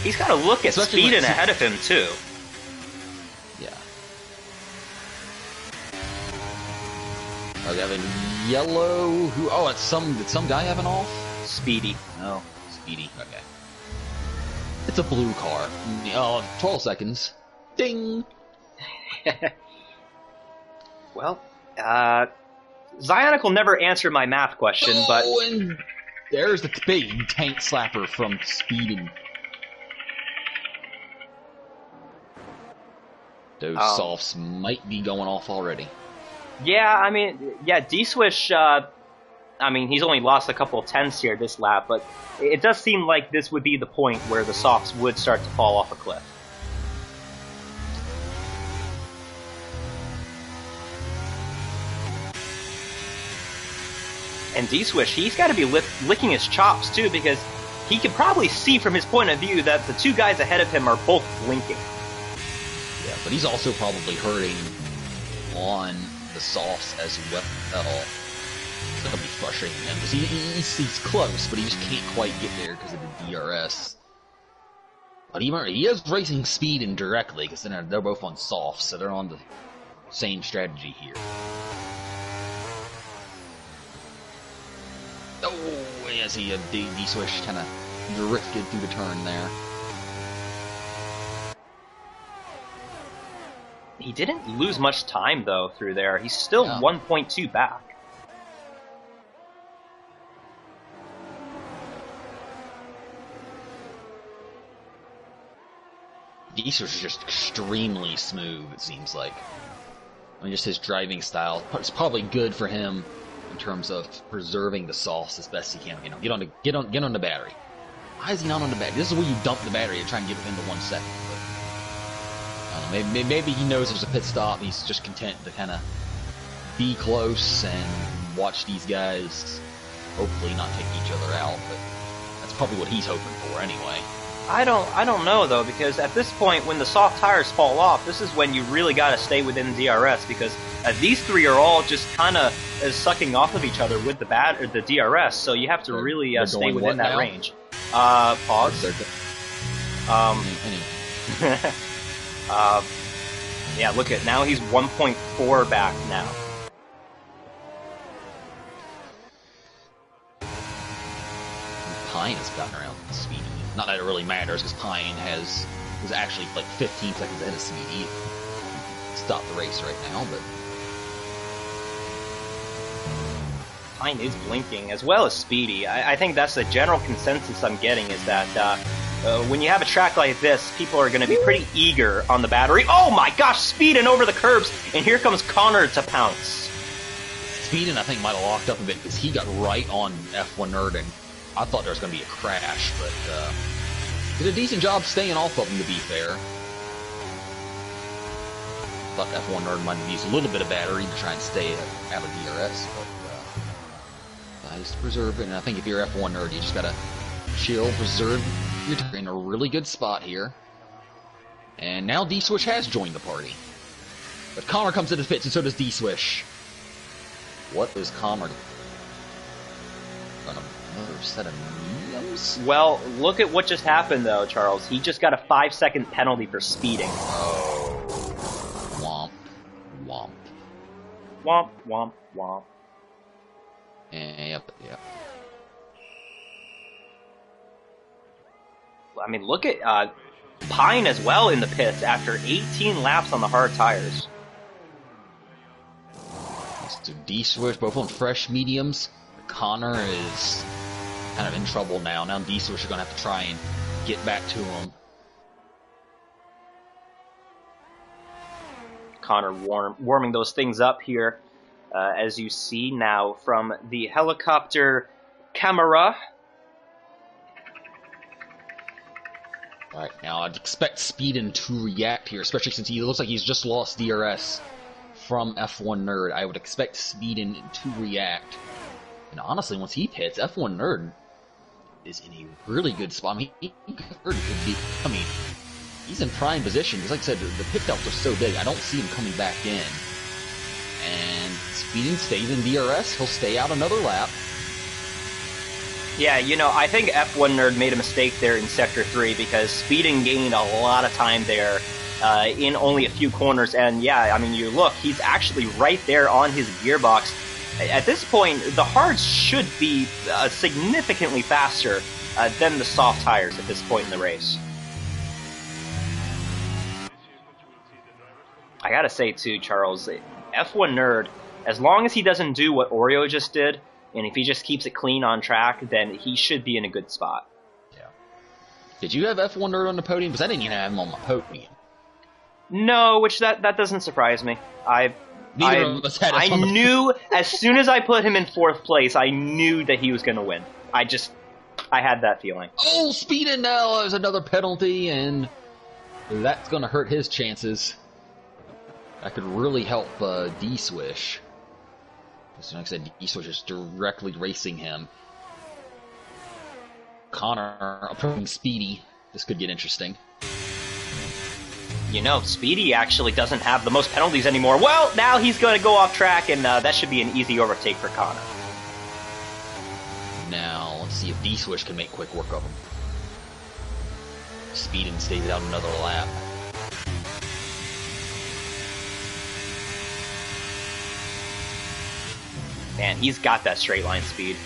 He's got to look at Speedin ahead of him, too. Yeah. Oh, they have a yellow... did some guy have an off? Speedy. No. Speedy, okay. It's a blue car. Oh, 12 seconds. Ding! Well, Zionic will never answer my math question, but... Oh, and there's the big tank slapper from Speeding. Those softs might be going off already. Yeah, I mean, yeah, D-Swish, I mean, he's only lost a couple of tenths here this lap, but it does seem like this would be the point where the softs would start to fall off a cliff. And D-Swish, he's got to be licking his chops, too, because he can probably see from his point of view that the two guys ahead of him are both blinking. Yeah, but he's also probably hurting on the softs as well. It's going to be frustrating him, because he's close, but he just can't quite get there because of the DRS. But he is racing speed indirectly, because they're both on softs, so they're on the same strategy here. Oh, as he D-Swish kind of drifted through the turn there. He didn't lose much time, though, through there. He's still 1.2 back. D-Swish is just extremely smooth, it seems like. I mean, just his driving style. It's probably good for him in terms of preserving the softs as best he can. You know, get on the battery. Why is he not on the battery? This is where you dump the battery and try and get it into 1 second. But, I don't know, maybe he knows there's a pit stop. And he's just content to kind of be close and watch these guys hopefully not take each other out. But that's probably what he's hoping for anyway. I don't know, though, because at this point, when the soft tires fall off, this is when you really got to stay within DRS, because these three are all just kind of sucking off of each other with the DRS, so you have to really stay within that range. Pause. Yeah, look at, now he's 1.4 back now. Pine has gotten around Speedy. Not that it really matters, because Pine was actually like 15 seconds ahead of Speedy. Stop the race right now, but Pine is blinking, as well as Speedy. I think that's the general consensus I'm getting, is that when you have a track like this, people are going to be pretty eager on the battery. Oh my gosh, speeding over the curbs, and here comes Connor to pounce. Speeding, I think, might have locked up a bit, because he got right on F1 Nerding. I thought there was going to be a crash, but did a decent job staying off of him, to be fair. Thought F1 Nerd might have used a little bit of battery to try and stay out of DRS, but just preserve it. And I think if you're F1 Nerd, you just got to chill, preserve your time in a really good spot here. And now D-Swish has joined the party. But Connor comes to the pits, and so does D-Swish. What is Connor going to... Another set of mediums? Well, look at what just happened, though, Charles. He just got a 5-second penalty for speeding. Oh. Womp. Womp. Womp, womp, womp. Yep. I mean, look at Pine as well in the pits after 18 laps on the hard tires. So D-Swish, both on fresh mediums. Connor is kind of in trouble now. Now D-Swish are going to have to try and get back to him. Connor warming those things up here, as you see now from the helicopter camera. Alright, now I'd expect Speedin to react here, especially since he looks like he's just lost DRS from F1 Nerd. I would expect Speedin to react. And honestly, once he pits, F1 Nerd is in a really good spot. I mean, he's in prime position, because like I said, the pit stops are so big, I don't see him coming back in. And Speedin stays in DRS, he'll stay out another lap. Yeah, you know, I think F1 Nerd made a mistake there in Sector 3, because Speedin gained a lot of time there in only a few corners, and yeah, I mean, you look, he's actually right there on his gearbox. At this point, the hards should be significantly faster than the soft tires at this point in the race. I gotta say, too, Charles, F1 Nerd, As long as he doesn't do what Oreo just did, and if he just keeps it clean on track, then he should be in a good spot. Yeah. Did you have F1 Nerd on the podium? Because I didn't even have him on my podium. No, which that doesn't surprise me. I knew as soon as I put him in 4th place, I knew that he was going to win. I had that feeling. Oh, speeding now! There's another penalty, and that's going to hurt his chances. That could really help D-Swish. Like I said, D-Swish is directly racing him. Connor approaching Speedy. This could get interesting. You know, Speedy actually doesn't have the most penalties anymore. Well, now he's going to go off track, and that should be an easy overtake for Connor. Now, let's see if D-Swish can make quick work of him. Speeding stays out another lap. Man, he's got that straight line speed.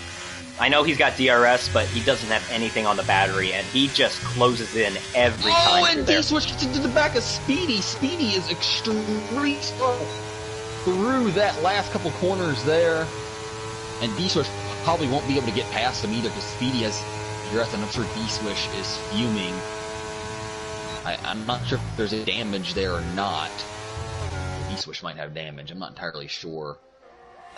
I know he's got DRS, but he doesn't have anything on the battery, and he just closes in every time. Oh, and D-Swish gets into the back of Speedy. Speedy is extremely slow through that last couple corners there. And D-Swish probably won't be able to get past him either, because Speedy has DRS, and I'm sure D-Swish is fuming. I'm not sure if there's a damage there or not. D-Swish might have damage, I'm not entirely sure.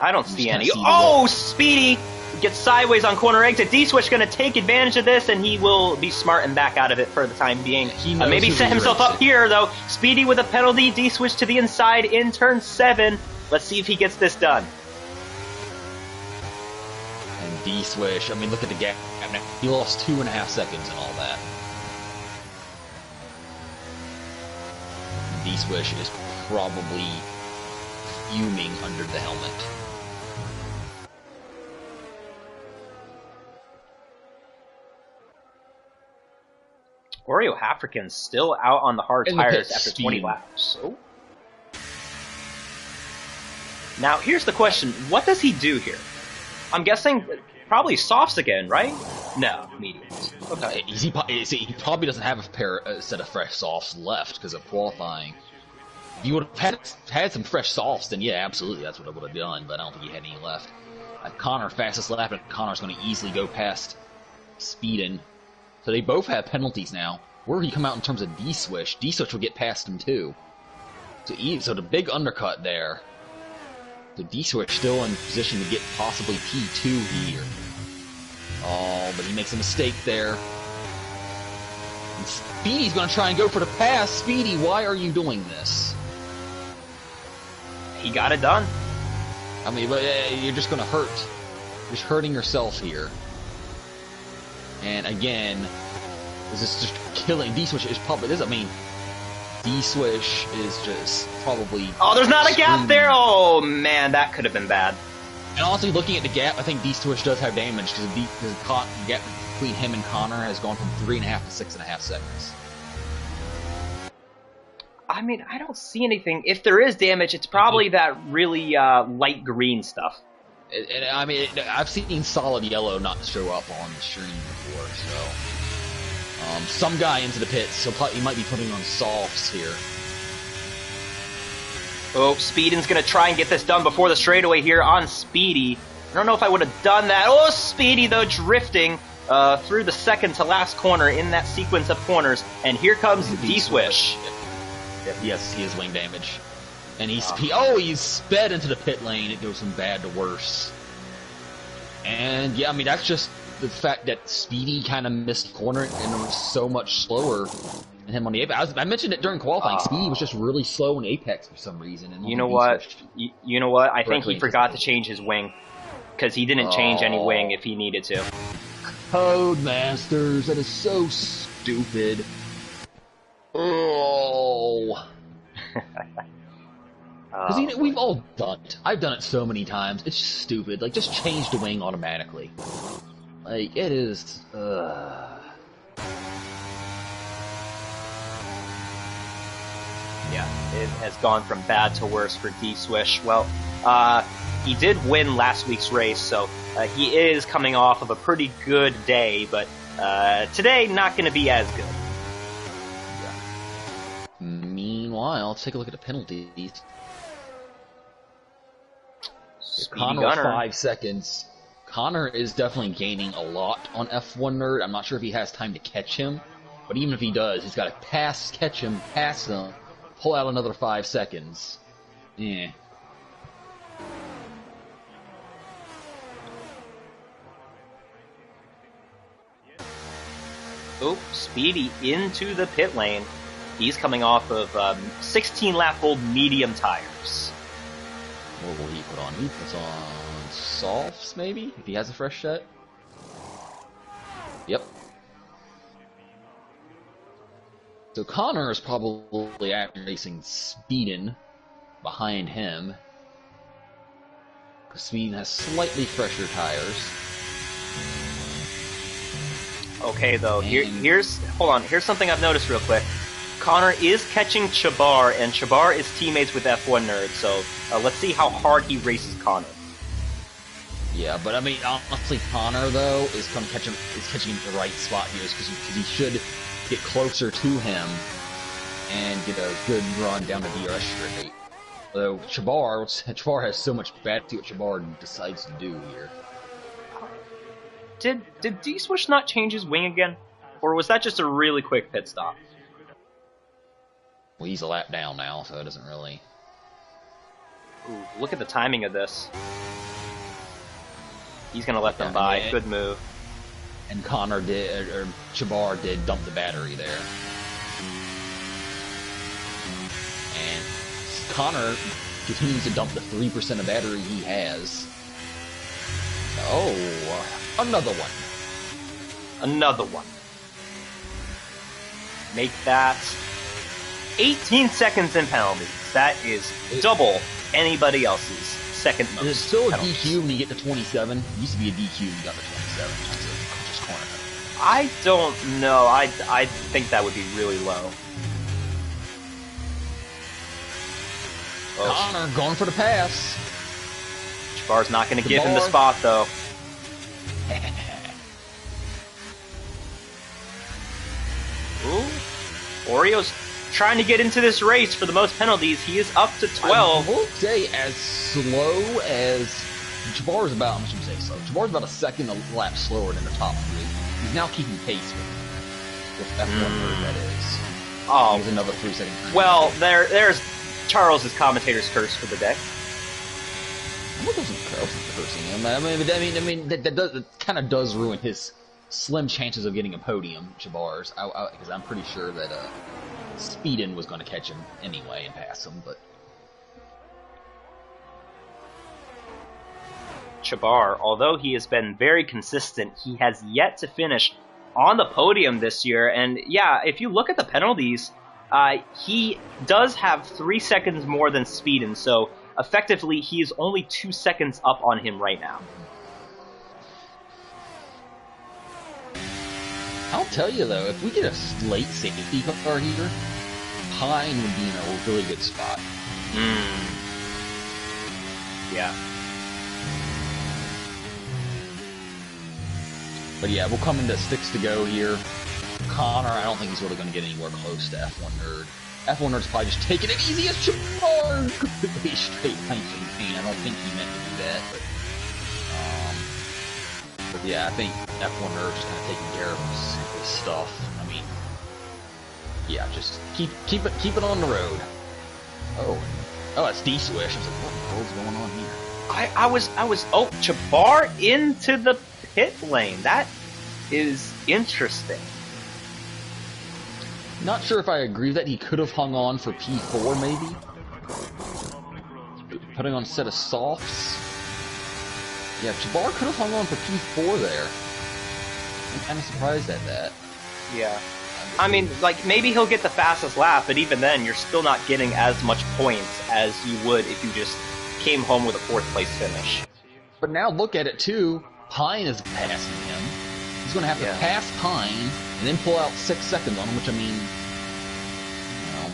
I don't see any. Oh, Speedy gets sideways on corner exit. D-Swish going to take advantage of this, and he will be smart and back out of it for the time being. Maybe set himself up here, though. Speedy with a penalty. D-Swish to the inside in turn 7. Let's see if he gets this done. And D-Swish, I mean, look at the gap. He lost 2.5 seconds and all that. D-Swish is probably fuming under the helmet. Oreo African's still out on the hard tires after 20 laps. Oh. Now, here's the question. What does he do here? I'm guessing probably softs again, right? No, mediums. Okay. He probably doesn't have a set of fresh softs left because of qualifying. If you would have had some fresh softs, then yeah, absolutely, that's what I would have done, but I don't think he had any left. Connor, fastest lap, and Connor's going to easily go past Speedin'. So they both have penalties now. Where would he come out in terms of D-Swish? D-Swish will get past him too. So the big undercut there. So D-Swish still in position to get possibly P2 here. Oh, but he makes a mistake there. And Speedy's going to try and go for the pass. Speedy, why are you doing this? He got it done. I mean, you're just going to hurt. You're just hurting yourself here. And again, this is just killing. D-Swish is probably this. I mean, D-Swish is just probably. Oh, there's not a gap there. Oh man, that could have been bad. And honestly, looking at the gap, I think D-Swish does have damage because the gap between him and Connor has gone from 3.5 to 6.5 seconds. I mean, I don't see anything. If there is damage, it's probably that really light green stuff. I mean, I've seen solid yellow not show up on the stream before, so some guy into the pits, so he might be putting on softs here. Oh, Speedin's gonna try and get this done before the straightaway here on Speedy. I don't know if I would have done that. Oh, Speedy though drifting through the second to last corner in that sequence of corners, and here comes D-Swish. Yes, he has wing damage. And he's sped into the pit lane. It goes from bad to worse. And yeah, I mean, that's just the fact that Speedy kind of missed the corner and it was so much slower than him on the Apex. I mentioned it during qualifying. Speedy was just really slow in Apex for some reason. And you know what? You know what? I think he forgot to change his wing. Because he didn't change any wing if he needed to. Codemasters, that is so stupid. Oh. Because we've all done it. I've done it so many times. It's just stupid. Like, just change the wing automatically. Like, it is. Yeah, it has gone from bad to worse for D-Swish. Well, he did win last week's race, so he is coming off of a pretty good day, but today not going to be as good. Yeah. Meanwhile, let's take a look at the penalties. Speedy Connor Gunner. 5 seconds. Connor is definitely gaining a lot on F1 Nerd. I'm not sure if he has time to catch him, but even if he does, he's got to catch him, pass him, pull out another 5 seconds. Yeah. Oh, Speedy into the pit lane. He's coming off of 16-lap-old medium tires. What will he put on? He puts on softs, maybe? If he has a fresh set? Yep. So Connor is probably racing Speedin behind him. Speedin has slightly fresher tires. Okay, though, here's something I've noticed real quick. Connor is catching Chabar, and Chabar is teammates with F1 Nerd, so let's see how hard he races Connor. Yeah, but I mean, honestly, Connor, though, is catching him at the right spot here, because he should get closer to him and get a good run down the DRS straight. Although Chabar has so much bad to what Chabar decides to do here. Did D-Swish not change his wing again? Or was that just a really quick pit stop? Well, he's a lap down now, so it doesn't really... Ooh, look at the timing of this. He's gonna let them by. Good move. And Connor did, or Chabar did dump the battery there. And Connor continues to dump the 3% of battery he has. Oh, another one. Another one. Make that 18 seconds in penalties. That is double anybody else's second most. It's still a penalties. DQ when you get to 27. It used to be a DQ when you got to 27. Just corner. I don't know. I think that would be really low. Connor going for the pass. Chabar's not going to give him the spot, though. Ooh. Oreo's trying to get into this race for the most penalties. He is up to 12. I will say, as slow as Chabar's about, I shouldn't say slow. Chabar's about a second a lap slower than the top three. He's now keeping pace with F1 Nerd, that is. Oh, there's another 3 seconds. Well, there's Charles's commentator's curse for the day. What wasn't cursing him? I mean, that kind of does ruin his slim chances of getting a podium, Chabar's, because I'm pretty sure that Speedin was going to catch him anyway and pass him, but... Chabar, although he has been very consistent, he has yet to finish on the podium this year, and yeah, if you look at the penalties, he does have 3 seconds more than Speedin, so effectively he is only 2 seconds up on him right now. I'll tell you though, if we get a late safety car here, Pine would be in a really good spot. Yeah. But yeah, we'll come into 6 to go here. Connor, I don't think he's really going to get anywhere close to F1 Nerd. F1 Nerd's probably just taking it easy as Chabar. Completely straight line champagne. I don't think he meant to do that, but yeah, I think F1 Nerd's just kind of taking care of his stuff. I mean, yeah, just keep it on the road. Oh, that's D-Swish. I was like, what the hell's going on here? I was Chabar into the pit lane. That is interesting. Not sure if I agree that he could have hung on for P4 maybe. Putting on a set of softs. Yeah, Chabar could have hung on for P4 there. I'm kind of surprised at that. Yeah. I mean, like, maybe he'll get the fastest lap, but even then, you're still not getting as much points as you would if you just came home with a 4th place finish. But now look at it too. Pine is passing him. He's going to have to pass Pine and then pull out 6 seconds on him, which I mean, you know.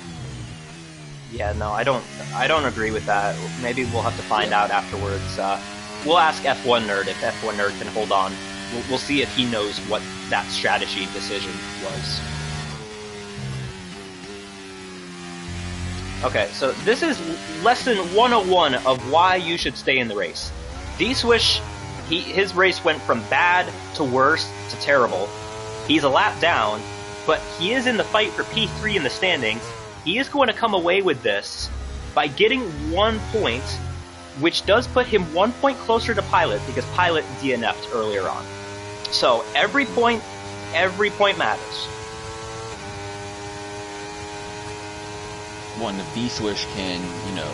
Yeah, no, I don't agree with that. Maybe we'll have to find out afterwards. We'll ask F1 Nerd if F1 Nerd can hold on. We'll see if he knows what that strategy decision was. Okay, so this is lesson 101 of why you should stay in the race. D-Swish, his race went from bad to worse to terrible. He's a lap down, but he is in the fight for P3 in the standings. He is going to come away with this by getting 1 point, which does put him 1 point closer to Pilot, because Pilot DNF'd earlier on. So every point matters. One, if D-Swish can, you know,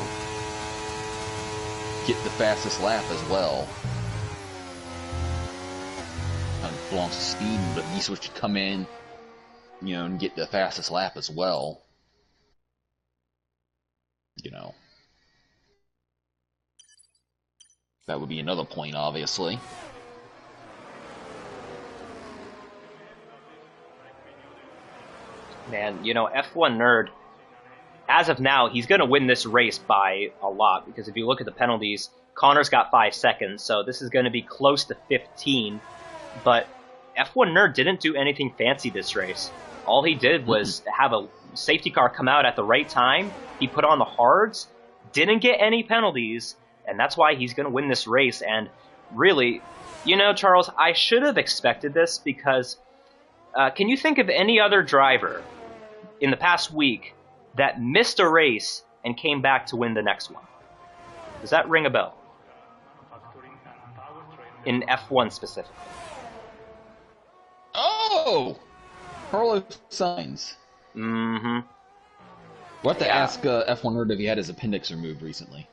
get the fastest lap as well. Kind of belongs to speed, but if D-Swish could come in, you know, and get the fastest lap as well, you know, that would be another point, obviously. Man, you know, F1 Nerd, as of now, he's going to win this race by a lot, because if you look at the penalties, Connor's got 5 seconds, so this is going to be close to 15, but F1 Nerd didn't do anything fancy this race. All he did was have a safety car come out at the right time, he put on the hards, didn't get any penalties, and that's why he's going to win this race. And really, you know, Charles, I should have expected this, because can you think of any other driver in the past week that missed a race and came back to win the next one? Does that ring a bell? In F1 specifically. Oh! Carlos Sainz. Mm-hmm. We'll have to ask F1 Nerd if he had his appendix removed recently.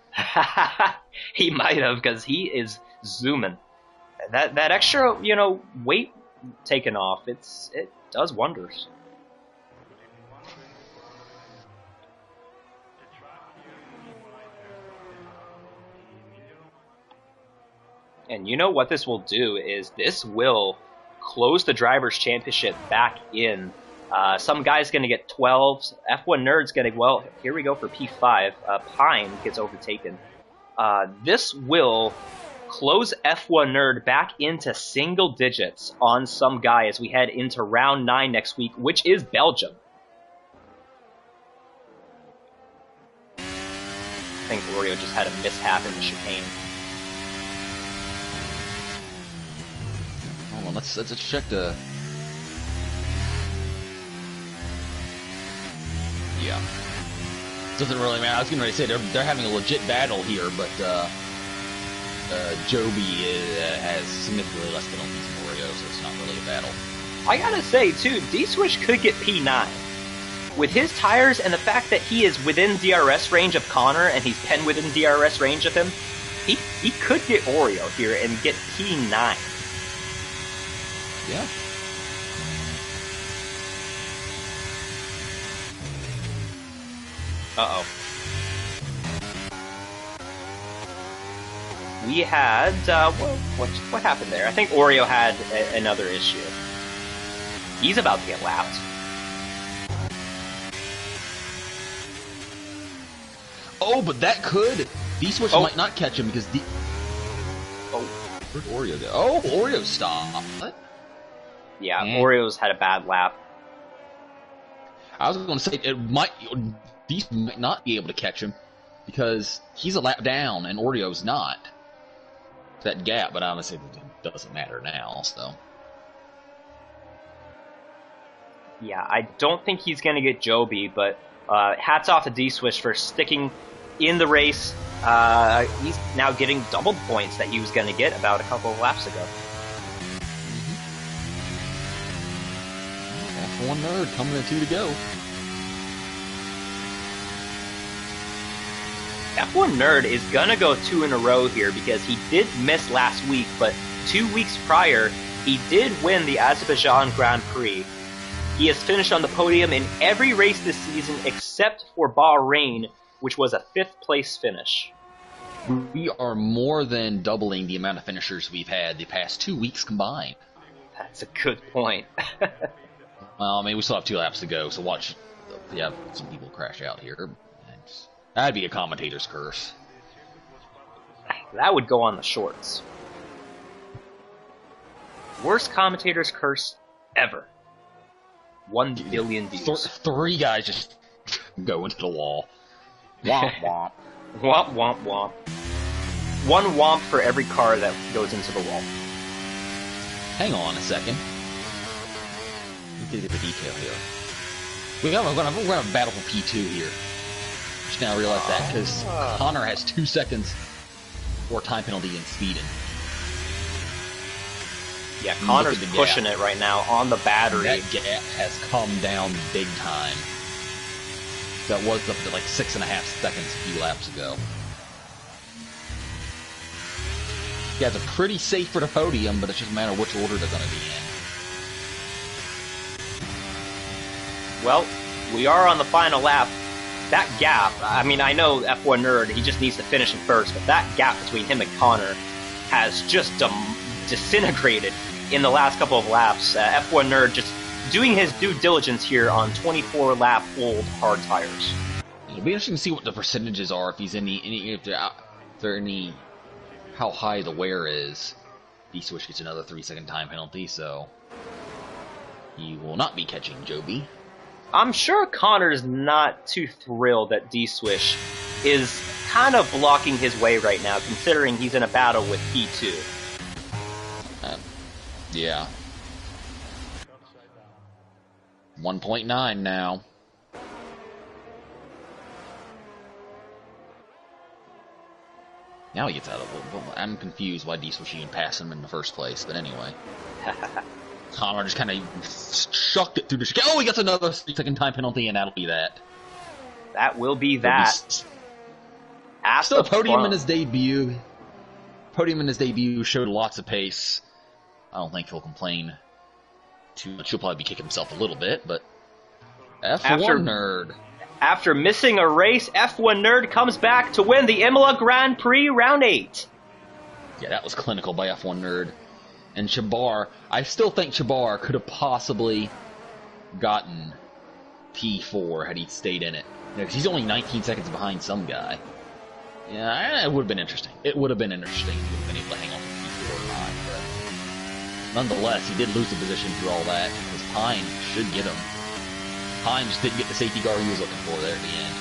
He might have, because he is zooming. That extra, you know, weight taken off, it does wonders. And you know what this will do is this will close the Drivers' Championship back in. Some guy's going to get 12s. F1 Nerd's going to, well, here we go for P5. Pine gets overtaken. This will close F1 Nerd back into single digits on some guy as we head into round 9 next week, which is Belgium. I think Oreo just had a mishap in the chicane. Hold on, let's check the... Yeah. Doesn't really matter. I was going to say, they're having a legit battle here, but Joby has significantly less penalties than Oreo, so it's not really a battle. I gotta say, too, D-Swish could get P9. With his tires and the fact that he is within DRS range of Connor and he's 10 within DRS range of him, he could get Oreo here and get P9. Yeah. Uh-oh. We had, what happened there? I think Oreo had another issue. He's about to get lapped. Oh, but that could. D-Swish might not catch him because Oh. Where'd Oreo go? Oh, Oreo stopped. What? Yeah, Oreo's had a bad lap. I was going to say, D-Swish might not be able to catch him because he's a lap down and Oreo's not. That gap, but honestly, it doesn't matter now, so. Yeah, I don't think he's going to get Joby, but hats off to D-Swish for sticking in the race. He's now getting double points that he was going to get about a couple of laps ago. F1 Nerd coming in 2 to go. F1 Nerd is going to go 2 in a row here because he did miss last week, but 2 weeks prior, he did win the Azerbaijan Grand Prix. He has finished on the podium in every race this season except for Bahrain, which was a 5th place finish. We are more than doubling the amount of finishers we've had the past 2 weeks combined. That's a good point. Well, I mean, we still have 2 laps to go, so watch. Yeah, some people crash out here. That'd be a commentator's curse. That would go on the shorts. Worst commentator's curse ever. 1 billion views. 3 guys just go into the wall. Womp womp. Womp, womp, womp. One womp for every car that goes into the wall. Hang on a second. Let me get the detail here. We're gonna battle for P2 here. Just now realize that because Connor has 2 seconds for time penalty in speeding. Yeah, Connor's pushing it right now on the battery. That gap has come down big time. That was up to like 6.5 seconds a few laps ago. You guys are pretty safe for the podium, but it's just a matter of which order they're going to be in. Well, we are on the final lap. That gap, I mean, I know F1 Nerd, he just needs to finish in first, but that gap between him and Connor has just disintegrated in the last couple of laps. F1 Nerd just doing his due diligence here on 24-lap old hard tires. It'll be interesting to see what the percentages are, if he's if there are any, how high the wear is. D-Swish gets another 3-second time penalty, so he will not be catching Joby. I'm sure Connor's not too thrilled that D-Swish is kind of blocking his way right now, considering he's in a battle with P2. Yeah. 1.9 now. Now he gets out of it. I'm confused why D-Swish even passed him in the first place, but anyway. Connor just kind of shucked it through the chicane. Oh, he gets another 3-second time penalty, and that'll be that. That will be that. Still, podium in his debut. Podium in his debut showed lots of pace. I don't think he'll complain too much. He'll probably be kicking himself a little bit, but F1 Nerd. After missing a race, F1 Nerd comes back to win the Imola Grand Prix Round 8. Yeah, that was clinical by F1 Nerd. And Chabar, I still think Chabar could have possibly gotten P4 had he stayed in it. Because he's only 19 seconds behind some guy. Yeah, it would have been interesting. It would have been interesting if he would have been able to hang on for P4 or not. But nonetheless, he did lose the position through all that, because Pine should get him. Pine just didn't get the safety car he was looking for there at the end.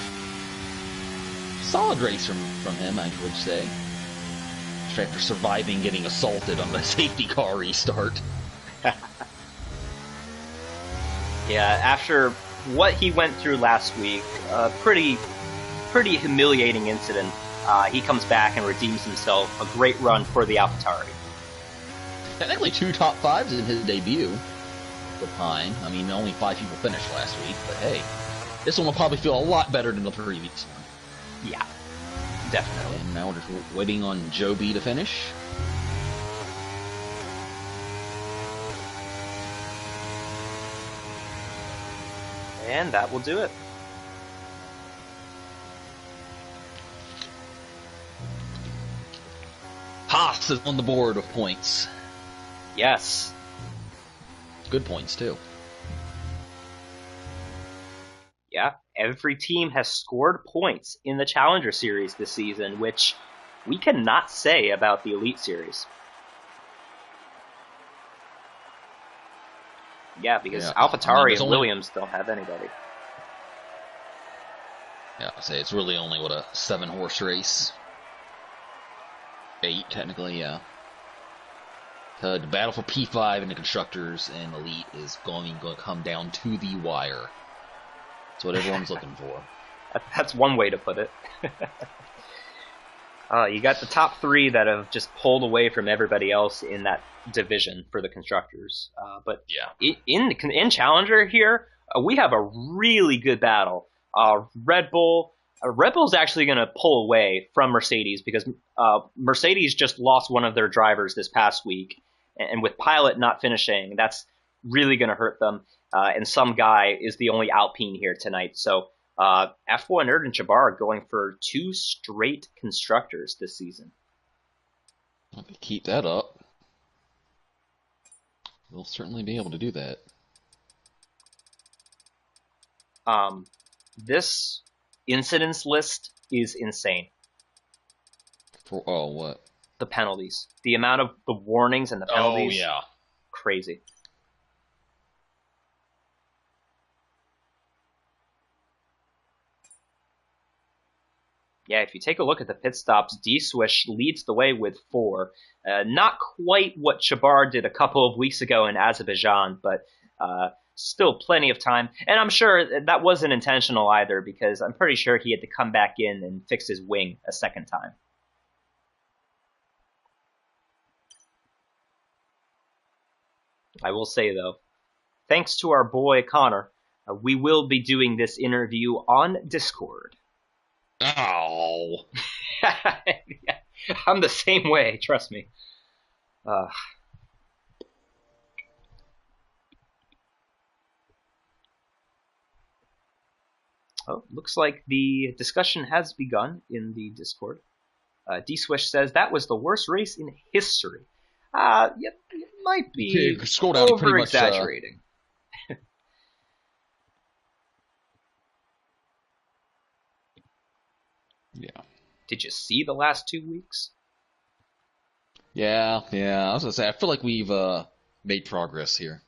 Solid race from him, I would say. After surviving getting assaulted on the safety car restart. Yeah, after what he went through last week, a pretty humiliating incident, he comes back and redeems himself. A great run for the AlphaTauri. Technically 2 top 5s in his debut for Pine. I mean, only 5 people finished last week, but hey, this one will probably feel a lot better than the previous one. Yeah. Definitely. And now we're just waiting on Joby to finish. And that will do it. Haas is on the board with points. Yes. Good points, too. Yeah, every team has scored points in the Challenger Series this season, which we cannot say about the Elite Series. Yeah, because AlphaTauri and Williams don't have anybody. Yeah, I'll say it's really only, a 7-horse race. 8, technically, yeah. The battle for P5 in the Constructors and Elite is going to come down to the wire. That's what everyone's looking for. That's one way to put it. You got the top 3 that have just pulled away from everybody else in that division for the Constructors. But yeah, in Challenger here, we have a really good battle. Red Bull's actually going to pull away from Mercedes because Mercedes just lost one of their drivers this past week. And with Pilot not finishing, that's really going to hurt them. And some guy is the only Alpine here tonight. So F1 Nerd and Chabar are going for 2 straight Constructors this season. If they keep that up, they'll certainly be able to do that. This incidents list is insane. For what? The penalties. The amount of the warnings and the penalties. Oh, yeah. Crazy. Yeah, if you take a look at the pit stops, D-Swish leads the way with 4. Not quite what Chabar did a couple of weeks ago in Azerbaijan, but still plenty of time. And I'm sure that wasn't intentional either, because I'm pretty sure he had to come back in and fix his wing a second time. I will say, though, thanks to our boy Connor, we will be doing this interview on Discord. Oh. I'm the same way, trust me. Oh, looks like the discussion has begun in the Discord. D-Swish says that was the worst race in history. Yeah, it might be Scroll down, over-exaggerating. Yeah. Did you see the last 2 weeks? Yeah. I was gonna say, I feel like we've made progress here.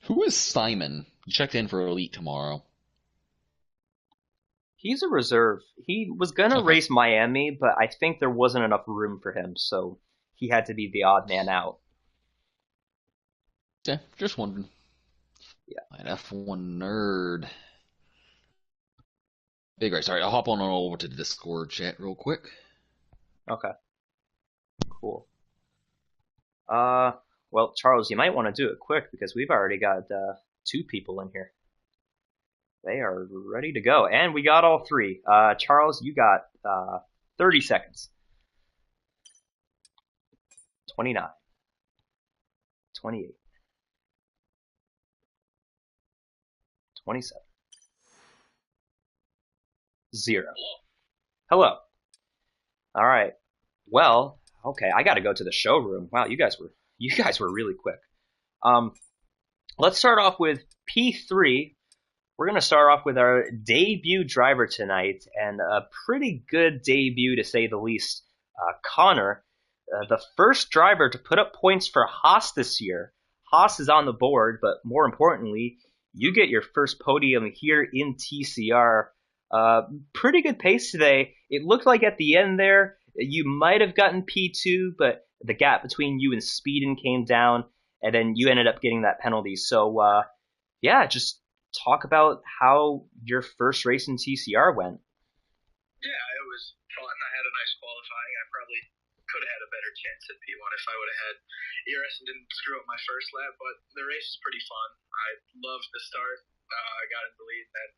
Who is Simon? He checked in for Elite tomorrow. He's a reserve. He was gonna race Miami, but I think there wasn't enough room for him, so he had to be the odd man out. Yeah, just wondering. Yeah. An F1 nerd. Big race. Alright, I'll hop on over to the Discord chat real quick. Okay. Cool. Well, Charles, you might want to do it quick because we've already got 2 people in here. They are ready to go, and we got all 3. Charles, you got 30 seconds. 29. 28. 27. 0. Hello. All right. Well, okay, I got to go to the showroom. Wow, you guys were really quick. Let's start off with P3. We're going to start off with our debut driver tonight, and a pretty good debut to say the least. Connor, the first driver to put up points for Haas this year. Haas is on the board, but more importantly, you get your first podium here in TCR. Pretty good pace today. It looked like at the end there, you might have gotten P2, but the gap between you and Speedin came down, and then you ended up getting that penalty. So, yeah, just talk about how your first race in TCR went. Yeah, it was fun. I had a nice qualifying. I probably could have had a better chance at P1 if I would have had ERS and didn't screw up my first lap, but the race was pretty fun. I loved the start. I got in the lead and then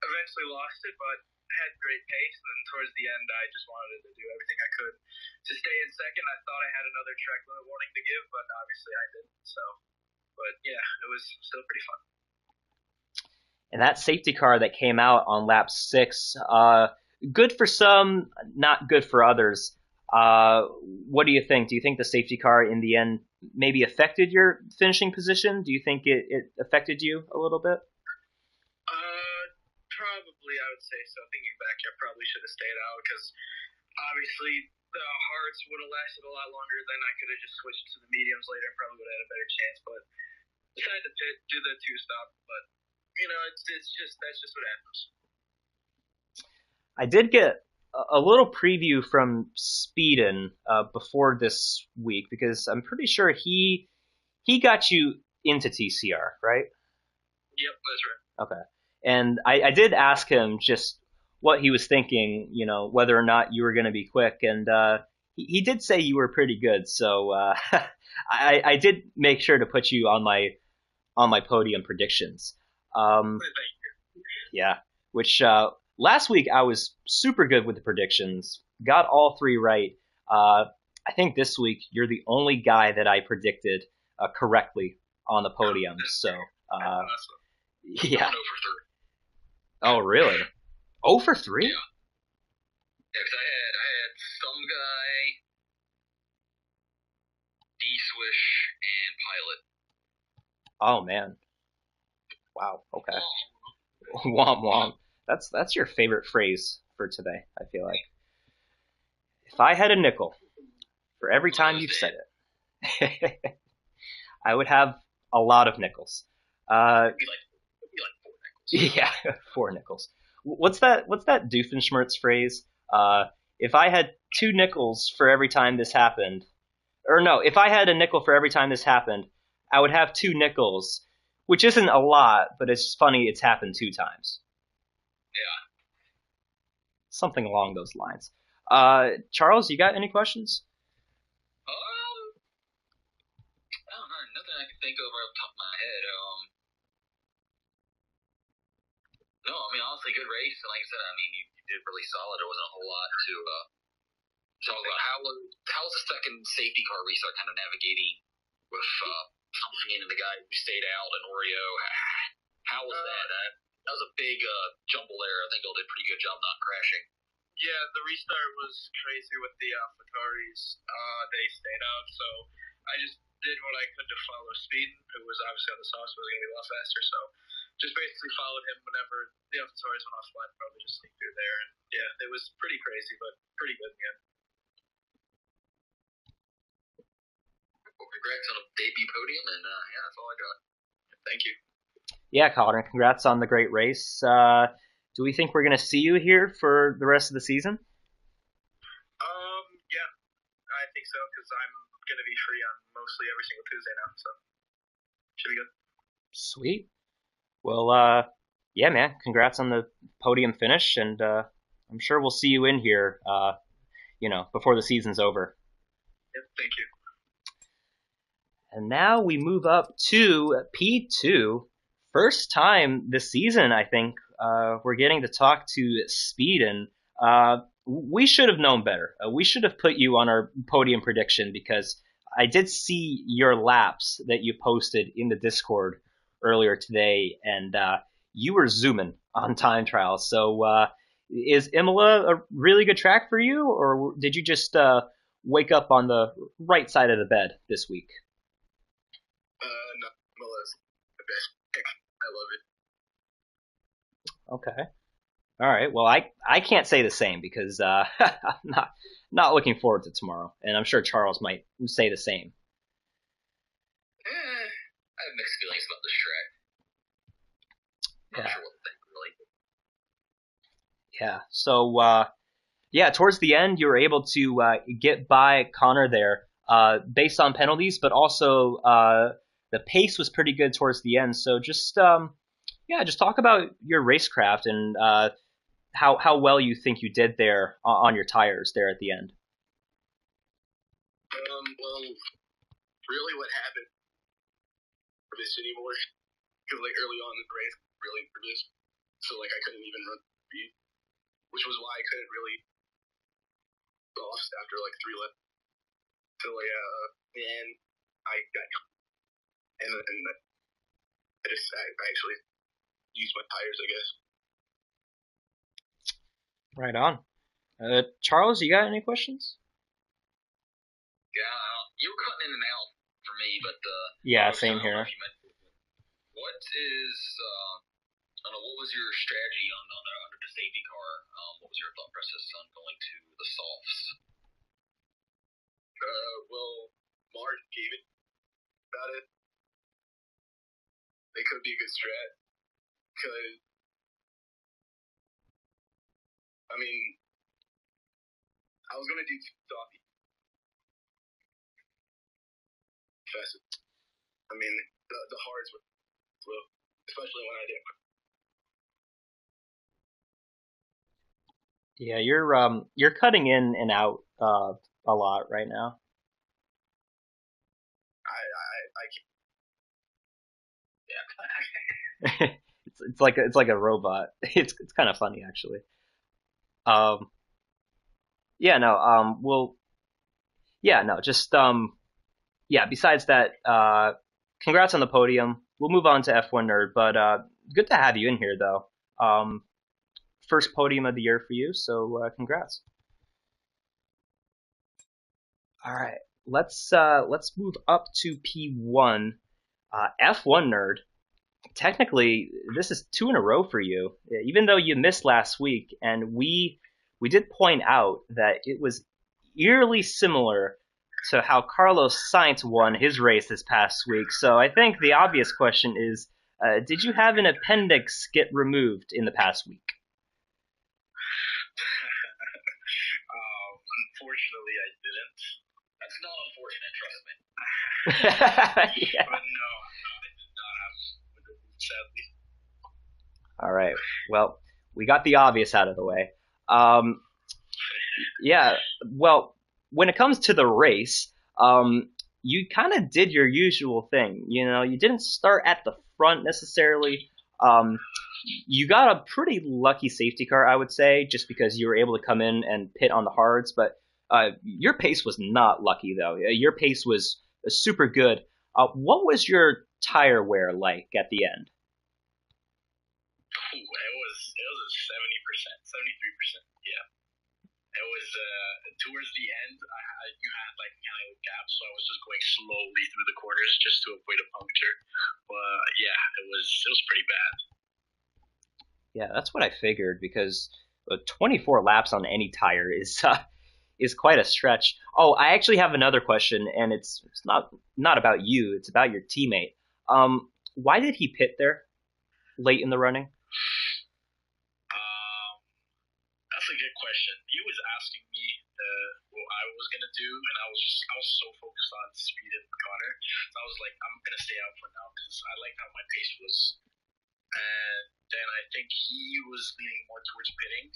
eventually lost it, but I had great pace, and then towards the end I just wanted to do everything I could to stay in second. I thought I had another track limit warning to give, but obviously I didn't. So, but yeah, it was still pretty fun. And that safety car that came out on lap 6, good for some, not good for others. What do you think? Do you think the safety car in the end maybe affected your finishing position? Do you think it affected you a little bit? Probably, I would say so. Thinking back, I probably should have stayed out because obviously the hards would have lasted a lot longer. Then I could have just switched to the mediums later and probably would have had a better chance. But decided to do the 2-stop. But you know, that's just what happens. I did get a little preview from Speedin before this week because I'm pretty sure he got you into TCR, right? Yep, that's right. Okay. And I did ask him just what he was thinking, whether or not you were going to be quick. And he did say you were pretty good. So I did make sure to put you on my podium predictions. Yeah, which last week I was super good with the predictions, got all 3 right. I think this week you're the only guy that I predicted correctly on the podium. So yeah. Oh, really? 0 for 3? Yeah. Because I had some guy, D-Swish, and Pilot. Oh, man. Wow, okay. Womp womp. That's your favorite phrase for today, I feel like. If I had a nickel for every time you've said it, I would have a lot of nickels. It'd be like 4 nickels. Yeah, 4 nickels. What's that Doofenshmirtz phrase? If I had 2 nickels for every time this happened, or no, if I had a nickel for every time this happened, I would have 2 nickels, which isn't a lot, but it's funny it's happened 2 times. Yeah. Something along those lines. Charles, you got any questions? I don't know, nothing I can think of off the top of my head. No, I mean, honestly, good race. And like I said, I mean, you did really solid. There wasn't a whole lot to talk about. How was the second safety car restart kind of navigating with coming in and the guy who stayed out and Oreo? How was that? That was a big jumble there. I think they did a pretty good job not crashing. Yeah, the restart was crazy with the Fataris. They stayed out, so I just did what I could to follow Speeden, who was obviously on the sauce, was going to be a lot faster. So just basically followed him whenever the Fataris went offline, probably just sneaked through there. And yeah, it was pretty crazy, but pretty good again. Well, congrats on a debut podium, and yeah, that's all I got. Thank you. Yeah, Connor, congrats on the great race. Do we think we're going to see you here for the rest of the season? Yeah, I think so, because I'm going to be free on mostly every single Tuesday now, so should be good. Sweet. Well, yeah, man, congrats on the podium finish, and I'm sure we'll see you in here, before the season's over. Yep, thank you. And now we move up to P2. First time this season, I think, we're getting to talk to Speeden. We should have known better. We should have put you on our podium prediction because I did see your laps that you posted in the Discord earlier today, and you were zooming on time trials. So is Imola a really good track for you, or did you just wake up on the right side of the bed this week? No, Imola's the best pick. I love it. Okay. All right. Well, I can't say the same because I'm not looking forward to tomorrow, and I'm sure Charles might say the same. I have mixed feelings about this track. Not sure what to think, really. Yeah. So yeah, towards the end, you were able to get by Connor there, based on penalties, but also the pace was pretty good towards the end. So just talk about your racecraft and how well you think you did there on your tires there at the end. Well, really what happened for this anymore, because like early on in the race, really for this, so like I couldn't even run speed, which was why I couldn't really off after like 3 laps. So and I got and I actually used my tires, I guess. Right on. Charles, you got any questions? Yeah, you were cutting in and out for me, but yeah, same here. What is I don't know, what was your strategy under the safety car? What was your thought process on going to the softs? Well, Mark gave it about it. They could be a good strat, because I mean, I was gonna do softy fast. I mean, the hards were slow, especially when I didn't. Yeah, you're cutting in and out a lot right now. I can't. Yeah. it's like a robot. It's kind of funny actually. Yeah, no. Well, yeah, no. Just yeah. Besides that, congrats on the podium. We'll move on to F1 Nerd, but good to have you in here though. First podium of the year for you, so congrats. All right, let's move up to P1. F1 Nerd. Technically, this is 2 in a row for you, even though you missed last week, and we did point out that it was eerily similar to how Carlos Sainz won his race this past week. So I think the obvious question is, did you have an appendix get removed in the past week? Unfortunately, I didn't. That's not unfortunate, trust me. Yeah. But no, I did not have a good move, sadly. All right. Well, we got the obvious out of the way. Yeah. Well, when it comes to the race, you kind of did your usual thing. You know, you didn't start at the front necessarily. You got a pretty lucky safety car, I would say, just because you were able to come in and pit on the hards. But your pace was not lucky, though. Your pace was super good. What was your tire wear like at the end? Ooh, it was a 70%, 73%. Yeah. It was towards the end. You had like kind of gaps, so I was just going slowly through the corners just to avoid a puncture. But yeah, it was pretty bad. Yeah, that's what I figured because 24 laps on any tire is quite a stretch. Oh, I actually have another question, and it's not about you. It's about your teammate. Why did he pit there late in the running? That's a good question. He was asking me what I was gonna do, and I was so focused on speed and Connor. So I was like, I'm gonna stay out for now because I liked how my pace was. And then I think he was leaning more towards pitting.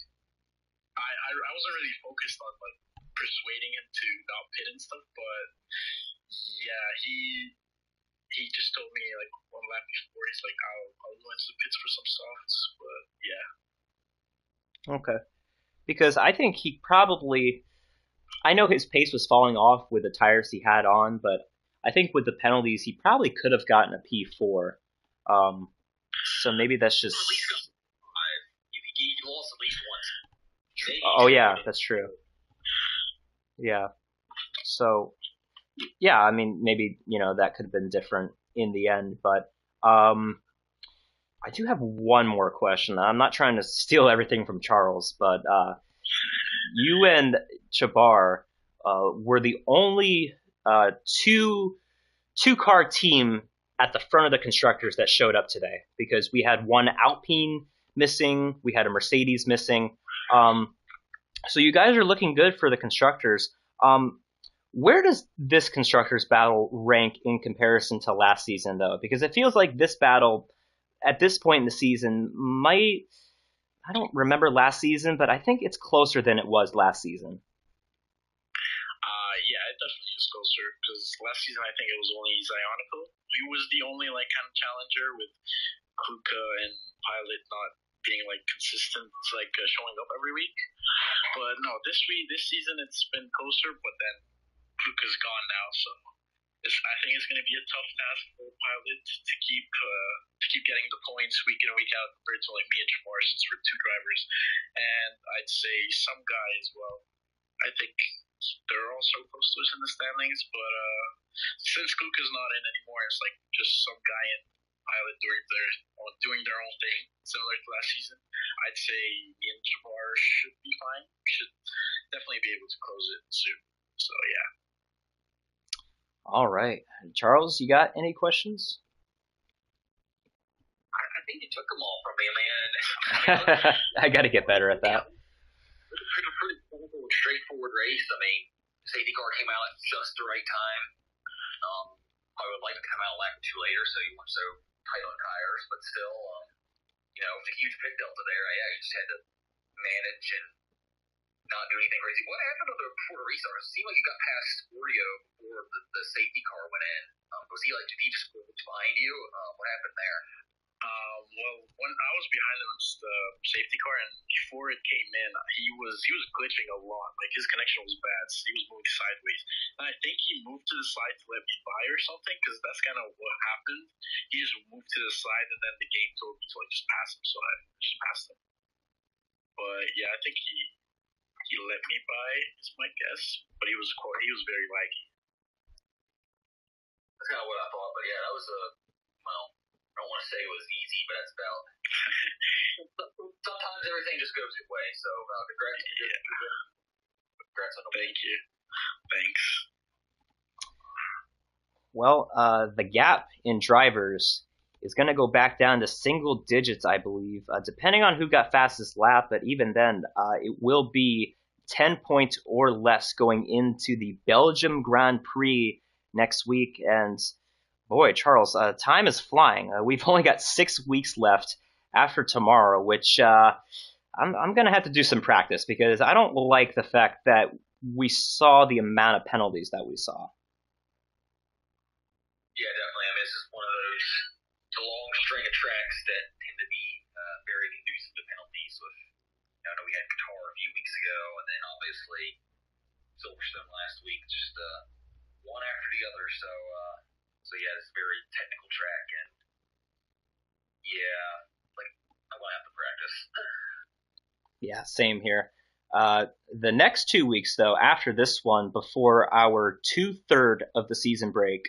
I wasn't really focused on like persuading him to not pit and stuff, but yeah, he just told me like one lap before he's like, I'll go into the pits for some softs, but yeah. Okay. Because I think he probably, I know his pace was falling off with the tires he had on, but I think with the penalties he probably could have gotten a P4. So maybe that's just. At least you lost at least once. Oh yeah, that's true. Yeah. So yeah, I mean maybe that could have been different in the end, but I do have one more question. I'm not trying to steal everything from Charles, but you and Chabar were the only two-car team at the front of the constructors that showed up today because we had one Alpine missing, we had a Mercedes missing. So you guys are looking good for the constructors. Where does this constructors battle rank in comparison to last season, though? Because it feels like this battle at this point in the season might, I don't remember last season, but I think it's closer than it was last season. Yeah, it definitely is closer because last season I think it was only Zionico. He was the only like kind of challenger with Kuka and Pilot not being like consistent, like showing up every week. But no, this season it's been closer, but then Kuka's gone now, so I think it's going to be a tough task for Pilot to keep getting the points week in and week out compared to like me and Jamar since we're two drivers, and I'd say some guy as well. I think they're also close to us in the standings, but since Kuka's not in anymore, it's like just some guy in Pilot doing their own thing, similar to last season. I'd say me and Jamar should be fine. Should definitely be able to close it soon. So yeah. All right, Charles, you got any questions? I think you took them all from me, man. I got to get better at that. Pretty simple, straightforward race. I mean, safety car came out at just the right time. I would like to come out a lap or two later, so you weren't so tight on tires, but still, with a huge pit delta there, you just had to manage and not do anything crazy. What happened before the restart? It seemed like you got past Scorio before the safety car went in. Did he just pull behind you? What happened there? Well, when I was behind him, the safety car, and before it came in, he was glitching a lot. Like his connection was bad. So he was moving sideways, and I think he moved to the side to let me by or something, because that's kind of what happened. He just moved to the side, and then the game told me to like just pass him, so I just passed him. But yeah, I think he let me by, is my guess. But he was very laggy. That's kind of what I thought. But yeah, that was I don't want to say it was easy, but that's about. Sometimes everything just goes your way. So congrats. Yeah. Congrats on the Thank you. Thanks. Well, the gap in drivers is going to go back down to single digits, I believe, depending on who got fastest lap. But even then, it will be 10 points or less going into the Belgium Grand Prix next week. And boy, Charles, time is flying. We've only got 6 weeks left after tomorrow, which I'm going to have to do some practice because I don't like the fact that we saw the amount of penalties that we saw. Yeah, definitely. I mean, this is one of those it's a long string of tracks that tend to be very conducive to penalties. With I know we had Qatar a few weeks ago, and then obviously Silverstone last week, just one after the other. So yeah, it's a very technical track, and yeah, like I want to have to practice. Yeah, same here. The next 2 weeks, though, after this one, before our 2/3 of the season break,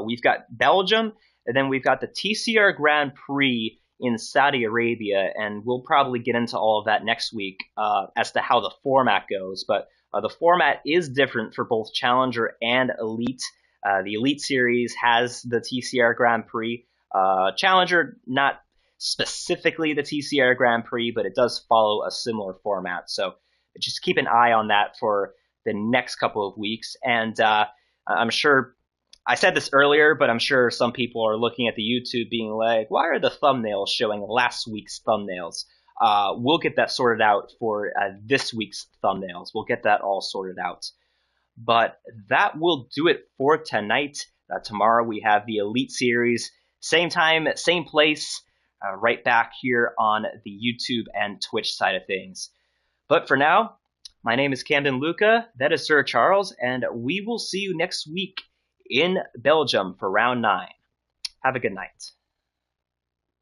we've got Belgium, and then we've got the TCR Grand Prix in Saudi Arabia, and we'll probably get into all of that next week as to how the format goes. But the format is different for both Challenger and Elite. The Elite Series has the TCR Grand Prix. Challenger, not specifically the TCR Grand Prix, but it does follow a similar format. So just keep an eye on that for the next couple of weeks. And I'm sure I said this earlier, but I'm sure some people are looking at the YouTube being like, why are the thumbnails showing last week's thumbnails? We'll get that sorted out for this week's thumbnails. We'll get that all sorted out. But that will do it for tonight. Tomorrow we have the Elite Series. Same time, same place, right back here on the YouTube and Twitch side of things. But for now, my name is Camden Luca, that is Sir Charles, and we will see you next week in Belgium for round 9. Have a good night.